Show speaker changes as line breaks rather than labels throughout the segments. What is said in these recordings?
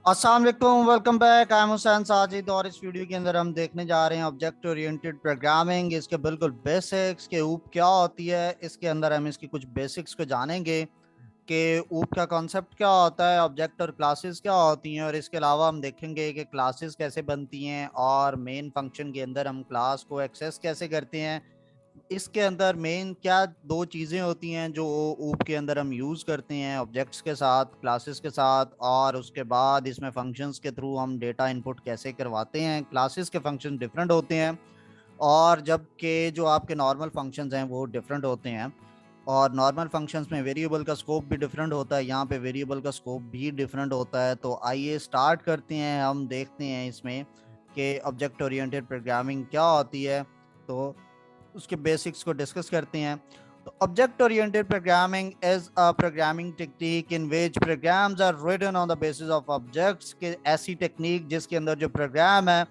अस्सलाम वालेकुम, welcome back. I am Hussain Sajid और इस वीडियो के अंदर हम देखने जा रहे हैं ऑब्जेक्ट ओरिएंटेड प्रोग्रामिंग। इसके बिल्कुल बेसिक्स के ऊप क्या होती है, इसके अंदर हम इसकी कुछ बेसिक्स को जानेंगे कि ऊप का कॉन्सेप्ट क्या होता है, ऑब्जेक्ट और क्लासेस क्या होती हैं, और इसके अलावा हम देखेंगे कि क्लासेस कैसे बनती हैं और मेन फंक्शन के अंदर हम क्लास को एक्सेस कैसे करते हैं। इसके अंदर मेन क्या दो चीज़ें होती हैं जो ऊप के अंदर हम यूज़ करते हैं ऑब्जेक्ट्स के साथ, क्लासेस के साथ, और उसके बाद इसमें फंक्शंस के थ्रू हम डेटा इनपुट कैसे करवाते हैं। क्लासेस के फंक्शन डिफरेंट होते हैं और जबकि जो आपके नॉर्मल फंक्शंस हैं वो डिफरेंट होते हैं। और नॉर्मल फंक्शंस में वेरिएबल का स्कोप भी डिफरेंट होता है, यहाँ पे वेरिएबल का स्कोप भी डिफरेंट होता है। तो आइए स्टार्ट करते हैं, हम देखते हैं इसमें कि ऑब्जेक्ट ओरिएंटेड प्रोग्रामिंग क्या होती है। तो उसके बेसिक्स को डिस्कस करते हैं। तो object oriented programming is a programming technique in which programs are written on the basis of objects के ऐसी टेक्निक जिसके अंदर जो प्रोग्राम है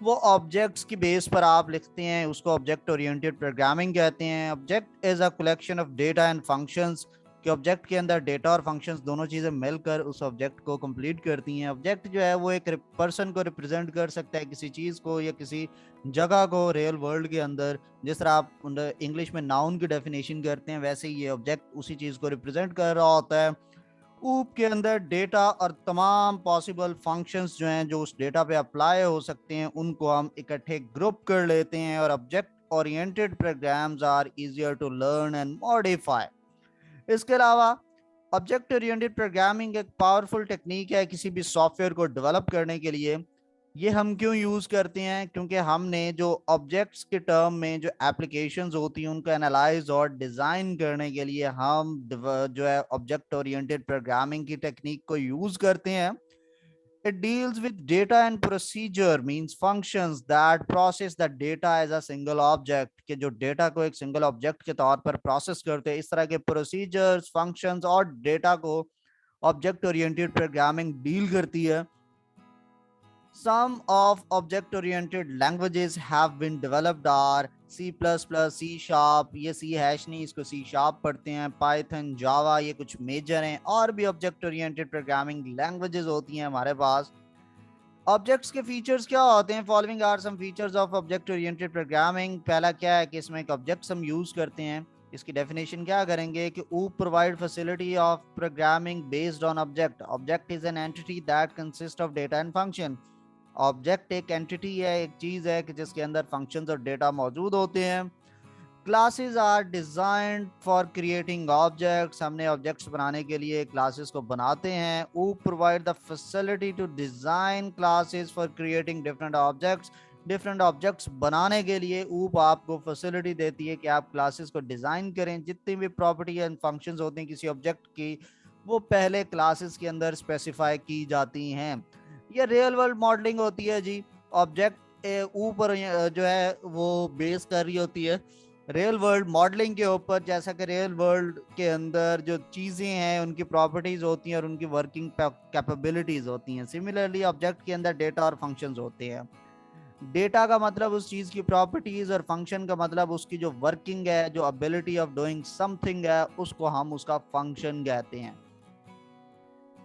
वो ऑब्जेक्ट्स की बेस पर आप लिखते हैं, उसको ऑब्जेक्ट ओरिएंटेड प्रोग्रामिंग कहते हैं। Object is a collection of data and functions, कि ऑब्जेक्ट के अंदर डेटा और फंक्शंस दोनों चीज़ें मिलकर उस ऑब्जेक्ट को कंप्लीट करती हैं। ऑब्जेक्ट जो है वो एक पर्सन को रिप्रेजेंट कर सकता है, किसी चीज़ को या किसी जगह को रियल वर्ल्ड के अंदर। जिस तरह आप इंग्लिश में नाउन की डेफिनेशन करते हैं, वैसे ही ये ऑब्जेक्ट उसी चीज़ को रिप्रेजेंट कर रहा होता है। ऊप के अंदर डेटा और तमाम पॉसिबल फंक्शंस जो हैं जो उस डेटा पे अप्लाई हो सकते हैं उनको हम इकट्ठे ग्रुप कर लेते हैं। और object oriented programs are easier to learn and modify. इसके अलावा ऑब्जेक्ट ओरिएंटेड प्रोग्रामिंग एक पावरफुल टेक्निक है किसी भी सॉफ्टवेयर को डेवलप करने के लिए। ये हम क्यों यूज़ करते हैं, क्योंकि हमने जो ऑब्जेक्ट्स के टर्म में जो एप्लीकेशंस होती हैं उनको एनालाइज और डिज़ाइन करने के लिए हम जो है ऑब्जेक्ट ओरिएंटेड प्रोग्रामिंग की टेक्निक को यूज़ करते हैं। It deals with data and procedure, means functions that process the data as a single object, कि जो डेटा को एक सिंगल ऑब्जेक्ट के तौर पर प्रोसेस करते हैं। इस तरह के प्रोसीजर्स, फंक्शंस और डेटा को ऑब्जेक्ट ओरिएंटेड प्रोग्रामिंग डील करती है। Some of object-oriented languages have been developed are C++, C Sharp, ये C हैश नहीं, इसको C Sharp पढ़ते हैं, Python, Java, ये कुछ मेजर हैं। और भी ऑब्जेक्ट-ओरिएंटेड प्रोग्रामिंग लैंग्वेजेस होती हैं हमारे पास। ऑब्जेक्ट्स के फीचर्स क्या होते हैं? Following are some features of object oriented programming. पहला क्या है कि इसमें एक ऑब्जेक्ट्स हम यूज करते हैं। इसकी डेफिनेशन क्या करेंगे कि ऊप provide facility of programming based on object. Object is an entity that consist of data and function. Object एक एंटिटी है, एक चीज है कि जिसके अंदर फंक्शंस और डेटा मौजूद होते हैं। Classes are designed for creating objects. हमने ऑब्जेक्ट्स बनाने के लिए क्लासेस को बनाते हैं। ऊ provide the facility to design classes for creating different objects. Different objects बनाने के लिए ऊप आपको फैसिलिटी देती है कि आप क्लासेस को डिजाइन करें। जितनी भी प्रॉपर्टी एंड फंक्शंस होते हैं किसी ऑब्जेक्ट की, वो पहले क्लासेस के अंदर स्पेसिफाई की जाती हैं। ये रियल वर्ल्ड मॉडलिंग होती है जी। ऑब्जेक्ट ऊपर जो है वो बेस कर रही होती है रियल वर्ल्ड मॉडलिंग के ऊपर, जैसा कि रियल वर्ल्ड के अंदर जो चीज़ें हैं उनकी प्रॉपर्टीज होती हैं और उनकी वर्किंग कैपेबिलिटीज होती हैं। सिमिलरली ऑब्जेक्ट के अंदर डेटा और फंक्शंस होते हैं। डेटा का मतलब उस चीज़ की प्रॉपर्टीज और फंक्शन का मतलब उसकी जो वर्किंग है, जो एबिलिटी ऑफ डूइंग समथिंग है, उसको हम उसका फंक्शन कहते हैं।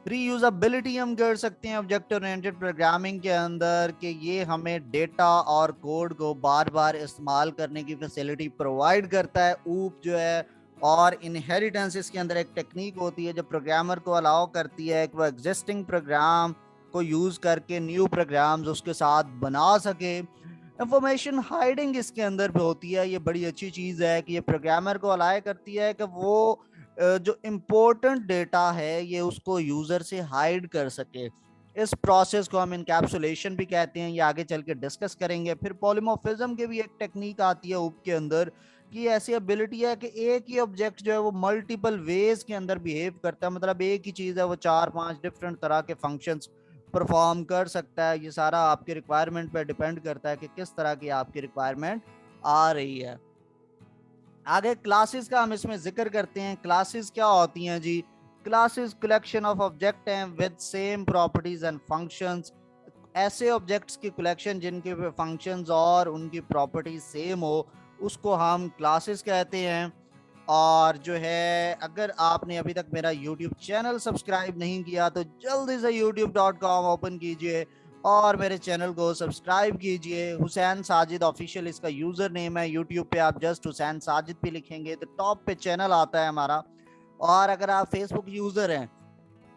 रीयूजेबिलिटी हम कर सकते हैं ऑब्जेक्ट ओरिएंटेड प्रोग्रामिंग के अंदर कि ये हमें डेटा और कोड को बार बार इस्तेमाल करने की फैसिलिटी प्रोवाइड करता है ऊप जो है। और इनहेरिटेंस इसके अंदर एक टेक्निक होती है जो प्रोग्रामर को अलाउ करती है कि वो एग्जिस्टिंग प्रोग्राम को यूज करके न्यू प्रोग्राम्स उसके साथ बना सके। इंफॉर्मेशन हाइडिंग इसके अंदर भी होती है। ये बड़ी अच्छी चीज़ है कि ये प्रोग्रामर को अलाउ करती है कि वो जो इम्पोर्टेंट डेटा है ये उसको यूजर से हाइड कर सके। इस प्रोसेस को हम इनकैप्सुलेशन भी कहते हैं, ये आगे चल के डिस्कस करेंगे। फिर पॉलीमॉर्फिज्म की भी एक टेक्निक आती है ऊप के अंदर कि ऐसी एबिलिटी है कि एक ही ऑब्जेक्ट जो है वो मल्टीपल वेज के अंदर बिहेव करता है। मतलब एक ही चीज़ है वो चार पांच डिफरेंट तरह के फंक्शंस परफॉर्म कर सकता है। ये सारा आपके रिक्वायरमेंट पर डिपेंड करता है कि किस तरह की आपकी रिक्वायरमेंट आ रही है। आगे क्लासेस का हम इसमें जिक्र करते हैं। क्लासेस क्या होती हैं जी? क्लासेस कलेक्शन ऑफ ऑब्जेक्ट हैं with same properties and functions. ऐसे ऑब्जेक्ट्स की कलेक्शन जिनके फंक्शंस और उनकी प्रॉपर्टीज सेम हो उसको हम क्लासेस कहते हैं। और जो है अगर आपने अभी तक मेरा YouTube चैनल सब्सक्राइब नहीं किया तो जल्दी से youtube.com ओपन कीजिए और मेरे चैनल को सब्सक्राइब कीजिए। हुसैन साजिद ऑफिशियल इसका यूजर नेम है। YouTube पे आप जस्ट हुसैन साजिद भी लिखेंगे तो टॉप पे चैनल आता है हमारा। और अगर आप फेसबुक यूजर हैं,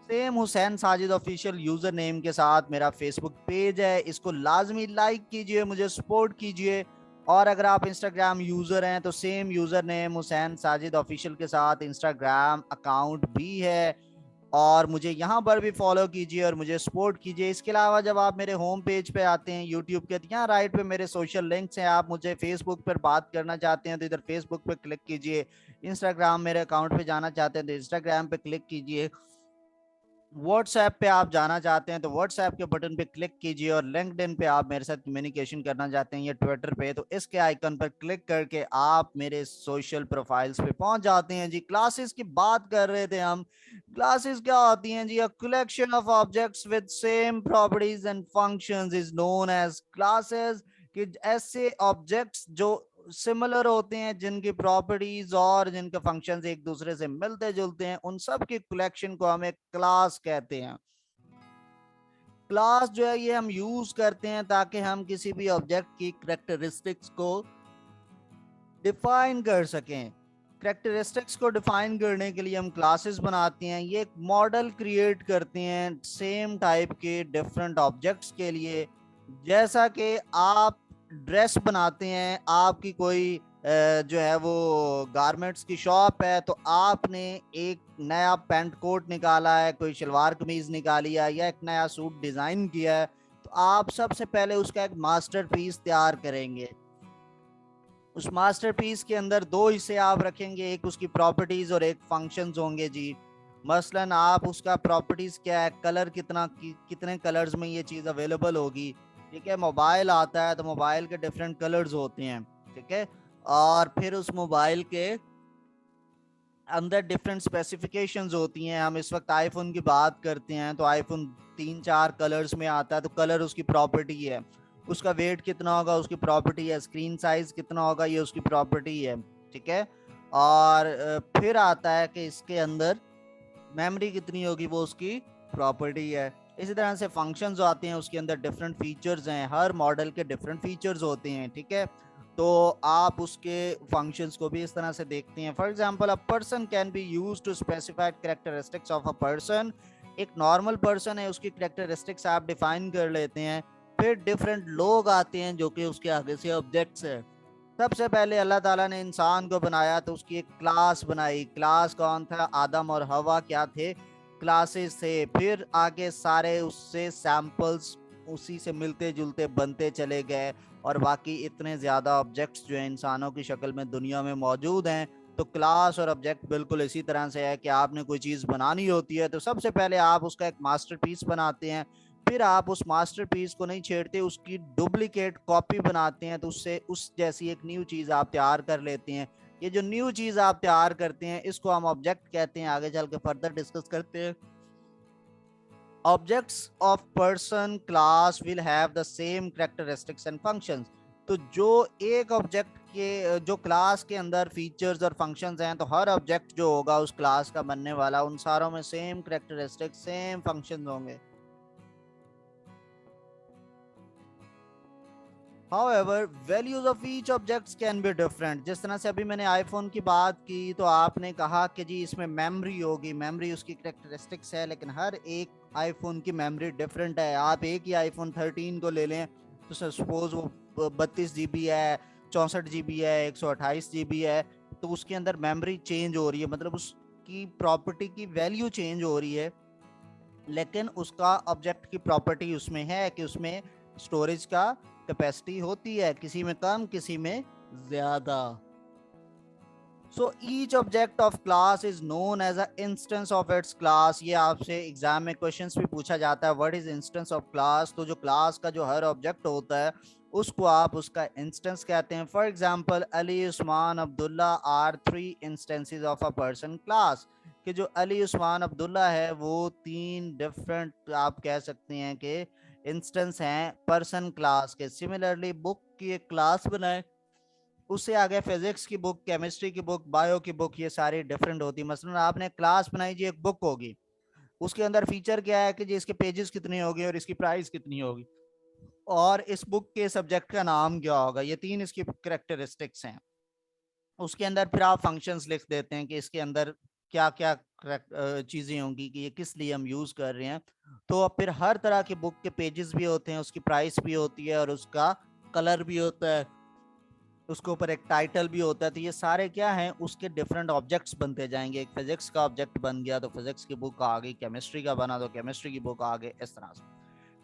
same Hussain Sajid official user name के साथ मेरा फेसबुक पेज है, इसको लाजमी लाइक कीजिए, मुझे सपोर्ट कीजिए। और अगर आप इंस्टाग्राम यूजर हैं तो same user name Hussain Sajid official के साथ इंस्टाग्राम अकाउंट भी है, और मुझे यहाँ पर भी फॉलो कीजिए और मुझे सपोर्ट कीजिए। इसके अलावा जब आप मेरे होम पेज पे आते हैं यूट्यूब के, तो यहाँ राइट पे मेरे सोशल लिंक्स हैं। आप मुझे फेसबुक पर बात करना चाहते हैं तो इधर फेसबुक पे क्लिक कीजिए, इंस्टाग्राम मेरे अकाउंट पे जाना चाहते हैं तो इंस्टाग्राम पे क्लिक कीजिए, व्हाट्सएप पे आप जाना चाहते हैं तो व्हाट्सएप के बटन पे क्लिक कीजिए, और लिंक्डइन पे आप मेरे साथ कम्युनिकेशन करना चाहते हैं या ट्विटर पे तो इसके आइकन पर क्लिक करके आप मेरे सोशल प्रोफाइल्स पे पहुंच जाते हैं जी। क्लासेस की बात कर रहे थे हम। क्लासेस क्या होती हैं जी? A collection of objects with same properties and functions is known as classes. कि ऐसे ऑब्जेक्ट्स जो सिमिलर होते हैं, जिनकी प्रॉपर्टीज और जिनके फंक्शंस एक दूसरे से मिलते जुलते हैं, उन सब की कलेक्शन को हम एक क्लास कहते हैं। क्लास जो है ये हम यूज करते हैं ताकि हम किसी भी ऑब्जेक्ट की करेक्टरिस्टिक्स को डिफाइन कर सकें। करेक्टरिस्टिक्स को डिफाइन करने के लिए हम क्लासेस बनाते हैं। ये एक मॉडल क्रिएट करते हैं सेम टाइप के डिफरेंट ऑब्जेक्ट्स के लिए। जैसा कि आप ड्रेस बनाते हैं, आपकी कोई जो है वो गारमेंट्स की शॉप है, तो आपने एक नया पैंट कोट निकाला है, कोई शलवार कमीज निकाली है या एक नया सूट डिजाइन किया है, तो आप सबसे पहले उसका एक मास्टरपीस तैयार करेंगे। उस मास्टरपीस के अंदर दो हिस्से आप रखेंगे, एक उसकी प्रॉपर्टीज और एक फंक्शंस होंगे जी। मसलन आप उसका प्रॉपर्टीज क्या है, कलर कितना कितने कलर्स में ये चीज अवेलेबल होगी। ठीक है, मोबाइल आता है तो मोबाइल के डिफरेंट कलर्स होते हैं। ठीक है, और फिर उस मोबाइल के अंदर डिफरेंट स्पेसिफिकेशंस होती हैं। हम इस वक्त आईफोन की बात करते हैं तो आईफोन 3-4 कलर्स में आता है, तो कलर उसकी प्रॉपर्टी है। उसका वेट कितना होगा, उसकी प्रॉपर्टी है। स्क्रीन साइज कितना होगा, ये उसकी प्रॉपर्टी है। ठीक है, और फिर आता है कि इसके अंदर मेमोरी कितनी होगी, वो उसकी प्रॉपर्टी है। इसी तरह से फंक्शंस आते हैं, उसके अंदर डिफरेंट फीचर्स हैं, हर मॉडल के डिफरेंट फीचर्स होते हैं। ठीक है, तो आप उसके फंक्शंस को भी इस तरह से देखते हैं। For example, a person can be used to specify characteristics of a person. एक नॉर्मल पर्सन है, उसकी कैरेक्टरिस्टिक्स आप डिफाइन कर लेते हैं। फिर डिफरेंट लोग आते हैं जो कि उसके आगे से ऑब्जेक्ट्स है। सबसे पहले अल्लाह ताला ने इंसान को बनाया तो उसकी एक क्लास बनाई। क्लास कौन था? आदम और हवा क्या थे? क्लासेस थे। फिर आगे सारे उससे सैंपल्स उसी से मिलते जुलते बनते चले गए, और बाकी इतने ज़्यादा ऑब्जेक्ट्स जो हैं इंसानों की शक्ल में दुनिया में मौजूद हैं। तो क्लास और ऑब्जेक्ट बिल्कुल इसी तरह से है कि आपने कोई चीज़ बनानी होती है तो सबसे पहले आप उसका एक मास्टरपीस बनाते हैं। फिर आप उस मास्टरपीस को नहीं छेड़ते, उसकी डुप्लीकेट कॉपी बनाते हैं, तो उससे उस जैसी एक न्यू चीज़ आप तैयार कर लेते हैं। ये जो न्यू चीज़ आप तैयार करते हैं इसको हम ऑब्जेक्ट कहते हैं। आगे चल के फर्दर डिस्कस करते हैं। Objects of person class will have the same characteristics and functions. तो जो एक ऑब्जेक्ट के जो क्लास के अंदर फीचर्स और फंक्शंस हैं, तो हर ऑब्जेक्ट जो होगा उस क्लास का बनने वाला, उन सारों में सेम कैरेक्टरिस्टिक्स सेम फंक्शंस होंगे। However, values of each objects can be different। जिस तरह से अभी मैंने आईफोन की बात की तो आपने कहा कि जी इसमें मेमोरी होगी, मेमोरी उसकी करेक्टरिस्टिक्स है, लेकिन हर एक आईफोन की मेमोरी डिफरेंट है। आप एक ही आईफोन 13 को ले लें तो सपोज वो 32 GB है, 64 GB है, 128 GB है, तो उसके अंदर मेमोरी चेंज हो रही है, मतलब उसकी प्रॉपर्टी की वैल्यू चेंज हो रही है। लेकिन उसका ऑब्जेक्ट की प्रॉपर्टी उसमें है कि उसमें स्टोरेज का कैपेसिटी होती है, किसी में कम किसी में ज्यादा। So each object of class is known as a instance of its class. ये आपसे एग्जाम में क्वेश्चंस भी पूछा जाता है, what is instance of class. तो जो क्लास का जो हर ऑब्जेक्ट होता है उसको आप उसका इंस्टेंस कहते हैं। For example, Ali, Usman, Abdullah are 3 instances of a person class. कि जो अली, उस्मान, अब्दुल्ला है वो 3 डिफरेंट आप कह सकते हैं कि इंस्टेंस हैं पर्सन क्लास के। सिमिलरली बुक की एक क्लास बनाए उससे आगे फिजिक्स की बुक, केमिस्ट्री की बुक, बायो की बुक, ये सारी डिफरेंट होती है। मसलन आपने क्लास बनाई जी, एक बुक होगी, उसके अंदर फीचर क्या है कि जी इसके पेजेस कितने होंगे और इसकी प्राइस कितनी होगी और इस बुक के सब्जेक्ट का नाम क्या होगा, ये तीन इसकी करेक्टरिस्टिक्स हैं। उसके अंदर फिर आप फंक्शंस लिख देते हैं कि इसके अंदर क्या क्या चीज़ें होंगी कि ये किस लिए हम यूज़ कर रहे हैं। तो अब फिर हर तरह के बुक के पेजेस भी होते हैं, उसकी प्राइस भी होती है और उसका कलर भी होता है, उसके ऊपर एक टाइटल भी होता है। तो ये सारे क्या हैं, उसके डिफरेंट ऑब्जेक्ट्स बनते जाएंगे। एक फिजिक्स का ऑब्जेक्ट बन गया तो फिजिक्स की बुक आ गई, केमिस्ट्री का बना तो केमिस्ट्री की बुक आ गई, इस तरह से।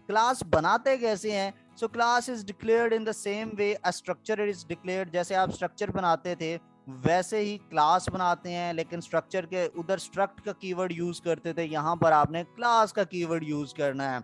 क्लास बनाते कैसे हैं? So class is declared in the same way a structure is declared. जैसे आप स्ट्रक्चर बनाते थे वैसे ही क्लास बनाते हैं, लेकिन स्ट्रक्चर के उधर स्ट्रक्ट का कीवर्ड यूज करते थे, यहाँ पर आपने क्लास का कीवर्ड यूज करना है।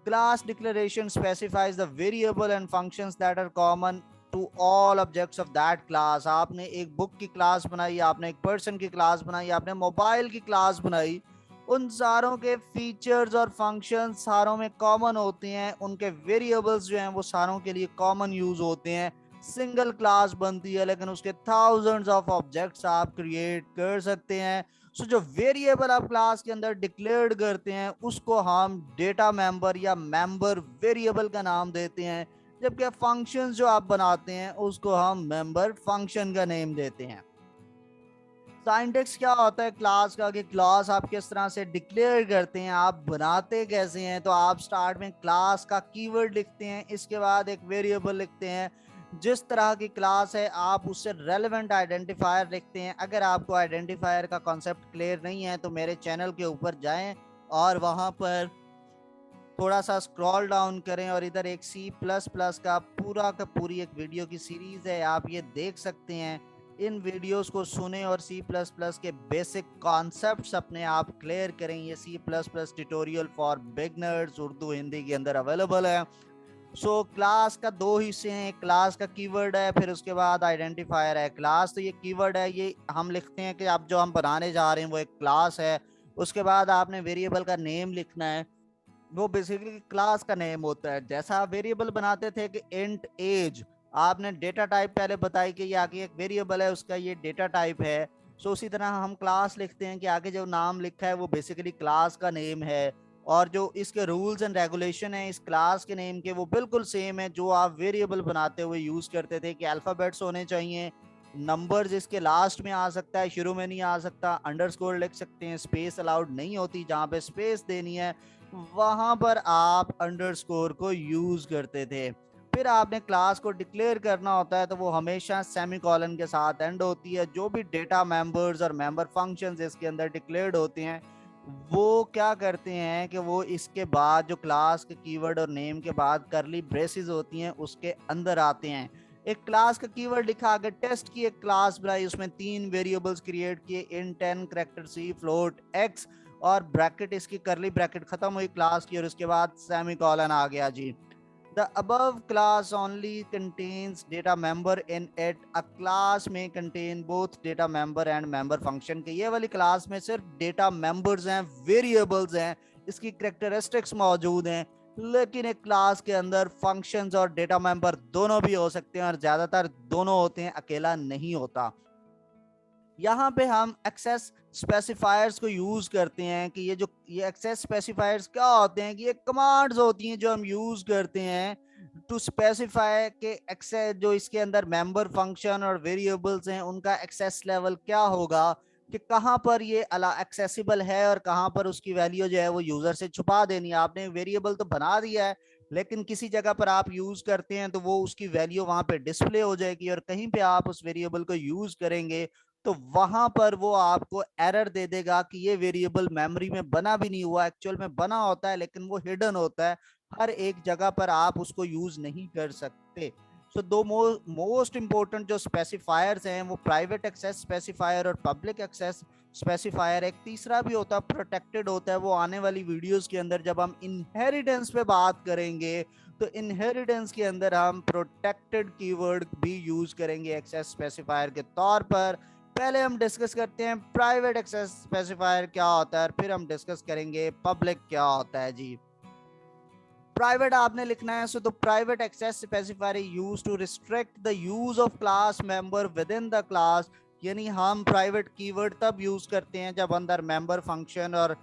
Class declaration specifies the variable and functions that are common to all objects of that class. आपने एक बुक की क्लास बनाई, आपने एक पर्सन की क्लास बनाई, आपने मोबाइल की क्लास बनाई, उन सारों के फीचर्स और फंक्शंस सारों में कॉमन होते हैं, उनके वेरिएबल्स जो हैं वो सारों के लिए कॉमन यूज होते हैं। सिंगल क्लास बनती है लेकिन उसके थाउजेंड्स ऑफ ऑब्जेक्ट्स आप क्रिएट कर सकते हैं। सो जो वेरिएबल आप क्लास के अंदर डिक्लेयर्ड करते हैं उसको हम डेटा मेंबर या मेंबर वेरिएबल का नाम देते हैं, जबकि फंक्शंस जो आप बनाते हैं उसको हम मेंबर फंक्शन का नेम देते हैं। सिंटैक्स क्या होता है क्लास का, कि क्लास आप किस तरह से डिक्लेयर करते हैं, आप बनाते कैसे हैं। तो आप स्टार्ट में क्लास का कीवर्ड लिखते हैं, इसके बाद एक वेरिएबल लिखते हैं। जिस तरह की क्लास है आप उससे रेलेवेंट आइडेंटिफायर लिखते हैं। अगर आपको आइडेंटिफायर का कॉन्सेप्ट क्लियर नहीं है तो मेरे चैनल के ऊपर जाएं और वहां पर थोड़ा सा स्क्रॉल डाउन करें और इधर एक C++ का पूरी एक वीडियो की सीरीज है, आप ये देख सकते हैं। इन वीडियोस को सुने और C++ के बेसिक कॉन्सेप्ट्स अपने आप क्लियर करें। ये C++ tutorial for beginners Urdu Hindi के अंदर अवेलेबल है। सो क्लास का दो हिस्से हैं, एक क्लास का कीवर्ड है, फिर उसके बाद आइडेंटिफायर है। क्लास तो ये कीवर्ड है, ये हम लिखते हैं कि आप जो हम बनाने जा रहे हैं वो एक क्लास है। उसके बाद आपने वेरिएबल का नेम लिखना है, वो बेसिकली क्लास का नेम होता है। जैसा आप वेरिएबल बनाते थे कि इंट एज, आपने डेटा टाइप पहले बताई कि ये आगे एक वेरिएबल है उसका ये डेटा टाइप है। सो उसी तरह हम क्लास लिखते हैं कि आगे जो नाम लिखा है वो बेसिकली क्लास का नेम है, और जो इसके रूल्स एंड रेगुलेशन है इस क्लास के नेम के वो बिल्कुल सेम है जो आप वेरिएबल बनाते हुए यूज करते थे, कि अल्फाबेट्स होने चाहिए, नंबर्स इसके लास्ट में आ सकता है, शुरू में नहीं आ सकता, अंडरस्कोर लिख सकते हैं, स्पेस अलाउड नहीं होती, जहां पे स्पेस देनी है वहां पर आप अंडरस्कोर को यूज करते थे। फिर आपने क्लास को डिक्लेयर करना होता है तो वो हमेशा सेमीकोलन के साथ एंड होती है। जो भी डेटा मेंबर्स और मेंबर फंक्शंस इसके अंदर डिक्लेयर्ड होते हैं वो क्या करते हैं कि वो इसके बाद जो क्लास के कीवर्ड और नेम के बाद करली ब्रेसेस होती हैं उसके अंदर आते हैं। एक क्लास का कीवर्ड लिखा, आगे टेस्ट की एक क्लास बनाई, उसमें 3 वेरिएबल्स क्रिएट किए, इन 10 करेक्टर सी फ्लोट एक्स, और ब्रैकेट इसकी करली ब्रैकेट खत्म हुई क्लास की और उसके बाद सेमीकोलन आ गया जी। The above class only contains data member in it. A class may contain both data member and member function। के ये वाली क्लास में सिर्फ डेटा मेंबर्स हैं, वेरिएबल्स हैं, इसकी करेक्टरिस्टिक्स मौजूद हैं, लेकिन एक क्लास के अंदर फंक्शंस और डेटा मेंबर दोनों भी हो सकते हैं और ज्यादातर दोनों होते हैं, अकेला नहीं होता। यहाँ पे हम एक्सेस स्पेसिफायर्स को यूज करते हैं कि ये एक्सेस स्पेसिफायर्स क्या होते हैं, कि ये कमांड्स होती हैं जो हम यूज करते हैं टू स्पेसिफाई के एक्सेस, जो इसके अंदर मेंबर फंक्शन और वेरिएबल्स हैं उनका एक्सेस लेवल क्या होगा, कि कहाँ पर ये अला एक्सेसिबल है और कहाँ पर उसकी वैल्यू जो है वो यूजर से छुपा देनी है। आपने वेरिएबल तो बना दिया है लेकिन किसी जगह पर आप यूज करते हैं तो वो उसकी वैल्यू वहां पे डिस्प्ले हो जाएगी, और कहीं पे आप उस वेरिएबल को यूज करेंगे तो वहां पर वो आपको एरर दे देगा कि ये वेरिएबल मेमोरी में बना भी नहीं हुआ, एक्चुअल में बना होता है लेकिन वो हिडन होता है, हर एक जगह पर आप उसको यूज नहीं कर सकते। सो दो मोस्ट इंपॉर्टेंट जो स्पेसिफायर्स हैं वो प्राइवेट एक्सेस स्पेसिफायर और पब्लिक एक्सेस स्पेसिफायर। एक तीसरा भी होता है प्रोटेक्टेड होता है, वो आने वाली वीडियोस के अंदर जब हम इनहेरिटेंस पे बात करेंगे तो इनहेरिटेंस के अंदर हम प्रोटेक्टेड कीवर्ड भी यूज करेंगे एक्सेस स्पेसिफायर के तौर पर। पहले हम डिस्कस करते हैं प्राइवेट एक्सेस स्पेसिफायर क्या होता है और फिर हम डिस्कस करेंगे पब्लिक क्या होता है जी। प्राइवेट आपने लिखना है, so the private access specifier use to restrict the use of class member within the class. यानी हम प्राइवेट कीवर्ड तब यूज करते हैं जब अंदर मेंबर फंक्शन और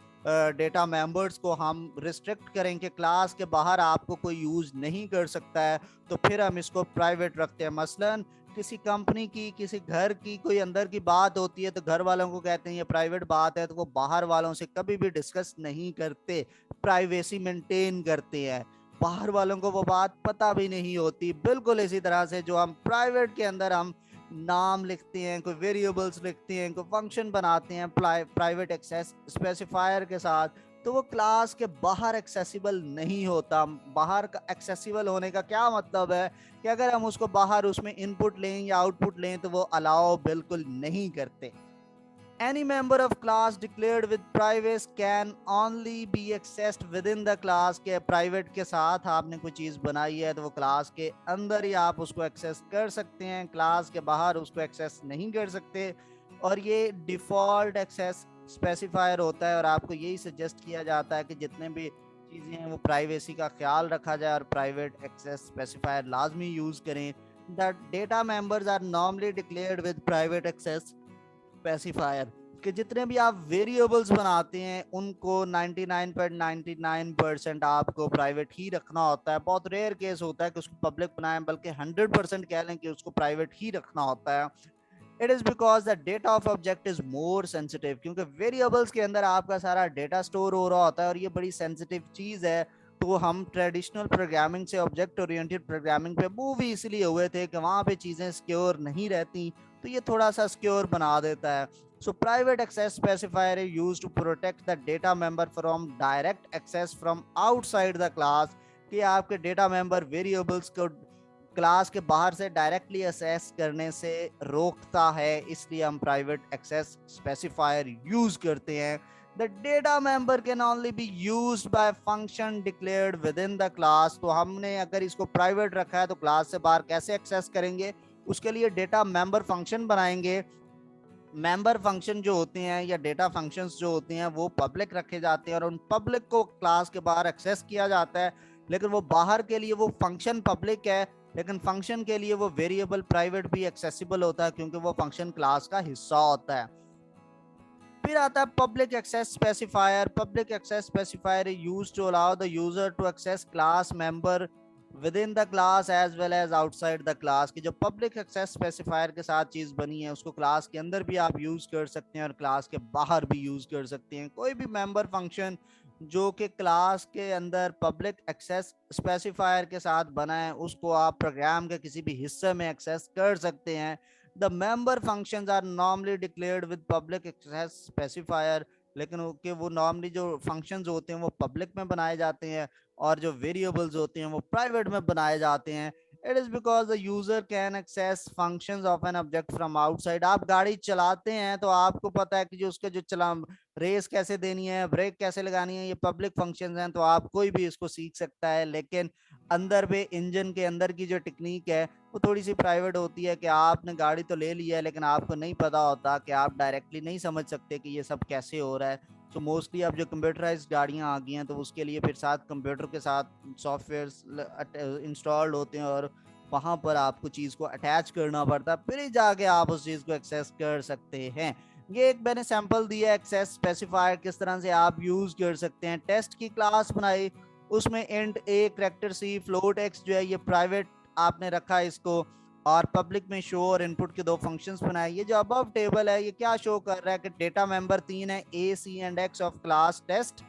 डेटा मेंबर्स को हम रिस्ट्रिक्ट करें कि क्लास के बाहर आपको कोई यूज नहीं कर सकता है, तो फिर हम इसको प्राइवेट रखते हैं। मसलन किसी कंपनी की, किसी घर की कोई अंदर की बात होती है तो घर वालों को कहते हैं ये प्राइवेट बात है, तो वो बाहर वालों से कभी भी डिस्कस नहीं करते, प्राइवेसी मेंटेन करते हैं, बाहर वालों को वो बात पता भी नहीं होती। बिल्कुल इसी तरह से जो हम प्राइवेट के अंदर हम नाम लिखते हैं, कोई वेरिएबल्स लिखते हैं, कोई फंक्शन बनाते हैं प्राइवेट एक्सेस स्पेसिफायर के साथ, तो वो क्लास के बाहर एक्सेसिबल नहीं होता। बाहर का एक्सेसिबल होने का क्या मतलब है कि अगर हम उसको बाहर उसमें इनपुट लें या आउटपुट लें तो वो अलाउ बिल्कुल नहीं करते। Any member of class declared with private can only be accessed within the class। के प्राइवेट के साथ आपने कोई चीज़ बनाई है तो वो क्लास के अंदर ही आप उसको एक्सेस कर सकते हैं, क्लास के बाहर उसको एक्सेस नहीं कर सकते। और ये डिफ़ॉल्ट एक्सेस स्पेसिफायर होता है और आपको यही सजेस्ट किया जाता है कि जितने भी चीज़ें हैं वो प्राइवेसी का ख्याल रखा जाए और प्राइवेट एक्सेस स्पेसिफायर लाजमी यूज़ करें। The data members are normally declared with private access specifier. कि जितने भी आप वेरिएबल्स बनाते हैं उनको 99.99% आपको प्राइवेट ही रखना होता है। बहुत रेयर केस होता है कि उसको पब्लिक बनाएं, बल्कि 100% कह लें कि उसको प्राइवेट ही रखना होता है। It is because the data of object is more sensitive, क्योंकि वेरिएबल्स के अंदर आपका सारा डेटा स्टोर हो रहा होता है और ये बड़ी सेंसिटिव चीज है। तो हम ट्रेडिशनल प्रोग्रामिंग से ऑब्जेक्ट ओरिएंटेड प्रोग्रामिंग पे मूव इसलिए हुए थे कि वहां पे चीजें सिक्योर नहीं रहती, तो ये थोड़ा सा सिक्योर बना देता है। So private access specifier is used to protect the data member from direct access from outside the class. कि आपके डेटा मेंबर वेरिएबल्स को क्लास के बाहर से डायरेक्टली एक्सेस करने से रोकता है, इसलिए हम प्राइवेट एक्सेस स्पेसिफायर यूज करते हैं। The data member can only be used by function declared with in the class. तो हमने अगर इसको प्राइवेट रखा है तो क्लास से बाहर कैसे एक्सेस करेंगे, उसके लिए डेटा मेंबर फंक्शन बनाएंगे। मेंबर फंक्शन जो होते हैं या डेटा फंक्शंस जो होते हैं वो पब्लिक रखे जाते हैं और उन पब्लिक को क्लास के बाहर एक्सेस किया जाता है। लेकिन वो बाहर के लिए वो फंक्शन पब्लिक है, लेकिन फंक्शन के लिए वो वेरिएबल प्राइवेट भी एक्सेसिबल होता है क्योंकि वो फंक्शन क्लास का हिस्सा होता है। फिर आता है public access specifier. Public access specifier is used to allow the user to access class member within the class as well as outside the class. की जो पब्लिक एक्सेस स्पेसिफायर के साथ चीज बनी है उसको क्लास के अंदर भी आप यूज कर सकते हैं और क्लास के बाहर भी यूज कर सकते हैं। कोई भी मेंबर फंक्शन जो कि क्लास के अंदर पब्लिक एक्सेस स्पेसिफायर के साथ बना है उसको आप प्रोग्राम के किसी भी हिस्से में एक्सेस कर सकते हैं। The member functions are normally declared with public access specifier. लेकिन वो नॉर्मली जो फंक्शंस होते हैं वो पब्लिक में बनाए जाते हैं और जो वेरिएबल्स होते हैं वो प्राइवेट में बनाए जाते हैं। It is because the user can access functions of an object from outside. आप गाड़ी चलाते हैं तो आपको पता है कि जो उसके जो चला रेस कैसे देनी है, ब्रेक कैसे लगानी है, ये पब्लिक फंक्शंस हैं, तो आप कोई भी इसको सीख सकता है। लेकिन अंदर पे इंजन के अंदर की जो टेक्निक है वो थोड़ी सी प्राइवेट होती है कि आपने गाड़ी तो ले लिया है लेकिन आपको नहीं पता होता, कि आप डायरेक्टली नहीं समझ सकते कि ये सब कैसे हो रहा है। तो मोस्टली अब जो कंप्यूटराइज्ड गाड़ियां आ गई हैं तो उसके लिए फिर साथ कंप्यूटर के साथ सॉफ्टवेयर इंस्टॉल्ड होते हैं और वहां पर आपको चीज़ को अटैच करना पड़ता है, फिर ही जाके आप उस चीज़ को एक्सेस कर सकते हैं। ये एक मैंने सैंपल दिया एक्सेस स्पेसिफायर किस तरह से आप यूज कर सकते हैं। टेस्ट की क्लास बनाई, उसमें इंट ए, करैक्टर सी, फ्लोट एक्स जो है ये प्राइवेट आपने रखा है इसको, और पब्लिक में शो और इनपुट के दो फंक्शंस बनाए। ये जो अबव टेबल है ये क्या शो कर रहा है कि डेटा मेंबर 3 है, A, C and X of class test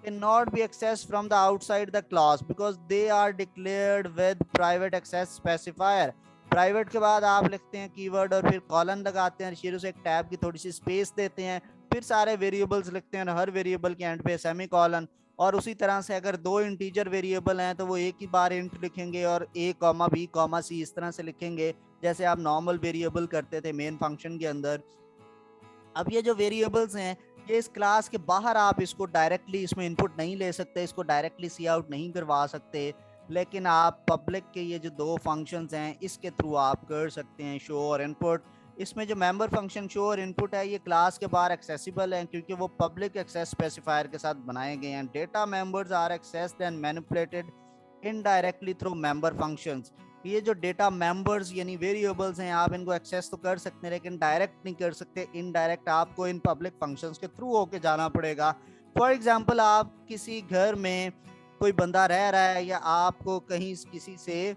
can not be access from the outside the class because they are declared with private access specifier. Private के बाद आप लिखते हैं कीवर्ड और फिर कॉलन लगाते हैं, शुरू से एक टैब की थोड़ी सी स्पेस देते हैं, फिर सारे वेरिएबल्स लिखते हैं, हर वेरिएबल के एंड पे सेमी कॉलन। और उसी तरह से अगर दो इंटीजर वेरिएबल हैं तो वो एक ही बार इंट लिखेंगे और ए कॉमा बी कॉमा सी इस तरह से लिखेंगे जैसे आप नॉर्मल वेरिएबल करते थे मेन फंक्शन के अंदर। अब ये जो वेरिएबल्स हैं ये इस क्लास के बाहर आप इसको डायरेक्टली इसमें इनपुट नहीं ले सकते, इसको डायरेक्टली सी आउट नहीं करवा सकते, लेकिन आप पब्लिक के ये जो दो फंक्शंस हैं इसके थ्रू आप कर सकते हैं शो और इनपुट। इसमें जो मेंबर फंक्शन शो और इनपुट है ये क्लास के बाहर एक्सेसिबल है क्योंकि वो पब्लिक एक्सेस स्पेसिफायर के साथ बनाए गए हैं। Data members are accessed and manipulated indirectly through member functions. ये जो डेटा मेंबर्स यानी वेरिएबल्स हैं, आप इनको एक्सेस तो कर सकते हैं लेकिन डायरेक्ट नहीं कर सकते, इनडायरेक्ट आपको इन पब्लिक फंक्शंस के थ्रू होके जाना पड़ेगा। फॉर एग्जांपल, आप किसी घर में कोई बंदा रह रहा है या आपको कहीं किसी से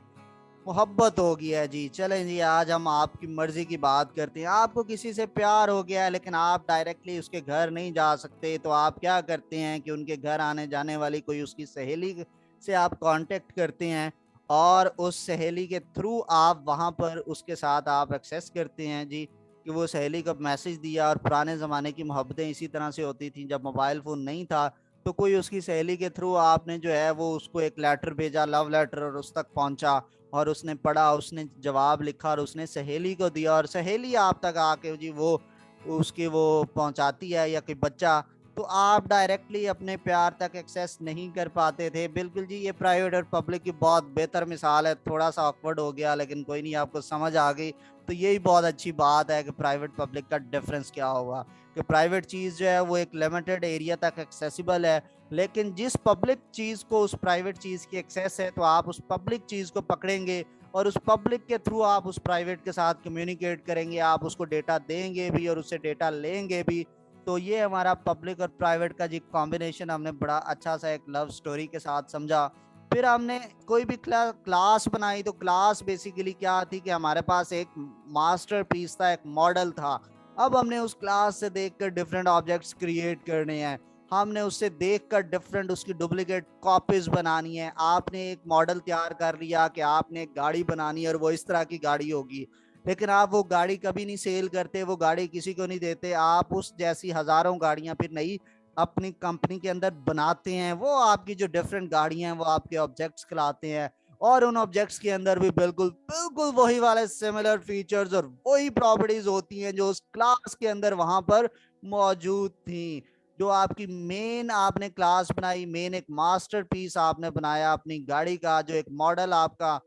मोहब्बत हो गया है जी, चलें जी आज हम आपकी मर्जी की बात करते हैं। आपको किसी से प्यार हो गया है लेकिन आप डायरेक्टली उसके घर नहीं जा सकते, तो आप क्या करते हैं कि उनके घर आने जाने वाली कोई उसकी सहेली से आप कांटेक्ट करते हैं और उस सहेली के थ्रू आप वहां पर उसके साथ आप एक्सेस करते हैं जी, कि वो सहेली को मैसेज दिया। और पुराने ज़माने की मोहब्बतें इसी तरह से होती थी, जब मोबाइल फ़ोन नहीं था तो कोई उसकी सहेली के थ्रू आपने जो है वो उसको एक लेटर भेजा, लव लेटर, और उस तक पहुंचा और उसने पढ़ा, उसने जवाब लिखा और उसने सहेली को दिया और सहेली आप तक आके जी वो उसकी वो पहुंचाती है या कोई बच्चा, तो आप डायरेक्टली अपने प्यार तक एक्सेस नहीं कर पाते थे। बिल्कुल जी, ये प्राइवेट और पब्लिक की बहुत बेहतर मिसाल है। थोड़ा सा ऑकवर्ड हो गया लेकिन कोई नहीं, आपको समझ आ गई। तो यही बहुत अच्छी बात है कि प्राइवेट पब्लिक का डिफरेंस क्या होगा, कि प्राइवेट चीज़ जो है वो एक लिमिटेड एरिया तक एक्सेसिबल है, लेकिन जिस पब्लिक चीज़ को उस प्राइवेट चीज़ की एक्सेस है तो आप उस पब्लिक चीज़ को पकड़ेंगे और उस पब्लिक के थ्रू आप उस प्राइवेट के साथ कम्युनिकेट करेंगे, आप उसको डेटा देंगे भी और उससे डेटा लेंगे भी। तो ये हमारा पब्लिक और प्राइवेट का जी कॉम्बिनेशन हमने बड़ा अच्छा सा एक लव स्टोरी के साथ समझा। फिर हमने कोई भी क्लास बनाई, तो क्लास बेसिकली क्या थी कि हमारे पास एक मास्टर पीस था, एक मॉडल था। अब हमने उस क्लास से देखकर डिफरेंट ऑब्जेक्ट्स क्रिएट करने हैं, हमने उससे देखकर डिफरेंट उसकी डुप्लीकेट कॉपीज बनानी है। आपने एक मॉडल तैयार कर लिया कि आपने एक गाड़ी बनानी है और वो इस तरह की गाड़ी होगी, लेकिन आप वो गाड़ी कभी नहीं सेल करते, वो गाड़ी किसी को नहीं देते, आप उस जैसी हजारों गाड़ियां फिर नई अपनी कंपनी के अंदर बनाते हैं। वो आपकी जो डिफरेंट गाड़ियां हैं वो आपके ऑब्जेक्ट्स कहलाते हैं, और उन ऑब्जेक्ट्स के अंदर भी बिल्कुल बिल्कुल वही वाले सिमिलर फीचर्स और वही प्रॉपर्टीज होती हैं जो उस क्लास के अंदर वहां पर मौजूद थी। जो आपकी मेन आपने क्लास बनाई, मेन एक मास्टरपीस आपने बनाया अपनी गाड़ी का, जो एक मॉडल आपका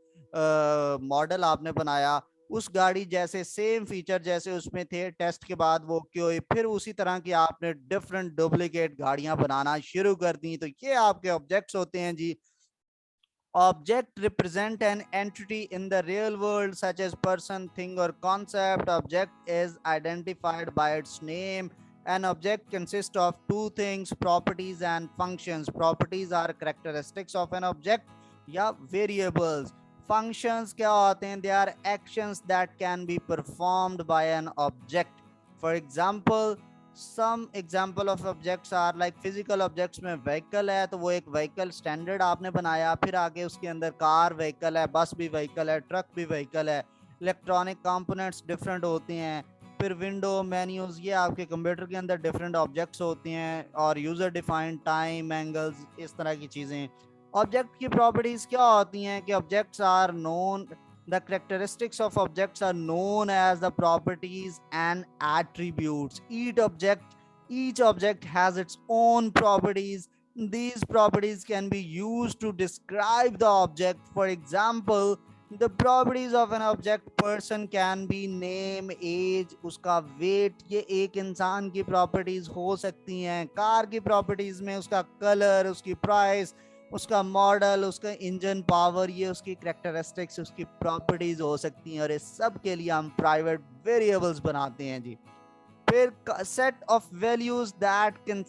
मॉडल आपने बनाया, उस गाड़ी जैसे सेम फीचर जैसे उसमें थे, टेस्ट के बाद वो क्यों, फिर उसी तरह की आपने डिफरेंट डुप्लीकेट गाड़ियां बनाना शुरू कर दी। तो ये आपके ऑब्जेक्ट्स होते हैं जी। Object represent an entity in the real world such as person, thing or concept. Object is identified by its name. An object consists of two things, properties and functions. Properties are characteristics of an object या variables. Functions क्या होते हैं? They are actions that can be performed by an object. For example, some example of objects are like physical objects में vehicle है तो वो एक vehicle standard आपने बनाया, फिर आगे उसके अंदर कार व्हीकल है, बस भी व्हीकल है, ट्रक भी व्हीकल है। इलेक्ट्रॉनिक कंपोनेंट्स डिफरेंट होते हैं, फिर विंडो मेन्यूज ये आपके कंप्यूटर के अंदर डिफरेंट ऑब्जेक्ट्स होते हैं, और यूजर डिफाइंड टाइम एंगल्स इस तरह की चीजें। ऑब्जेक्ट की प्रॉपर्टीज क्या होती हैं कि objects are known, the characteristics of objects are known as the properties and attributes. Each object has its own properties. These properties can be used to describe the object. For example, the properties of an object person can be name, age, उसका weight, ये एक इंसान की properties हो सकती हैं। Car की properties में उसका color, उसकी price, उसका मॉडल, उसका इंजन पावर, ये उसकी करेक्टरिस्टिक्स, उसकी प्रॉपर्टीज हो सकती हैं, और इस सब के लिए हम प्राइवेट वेरिएबल्स बनाते हैं जी। फिर set of values that can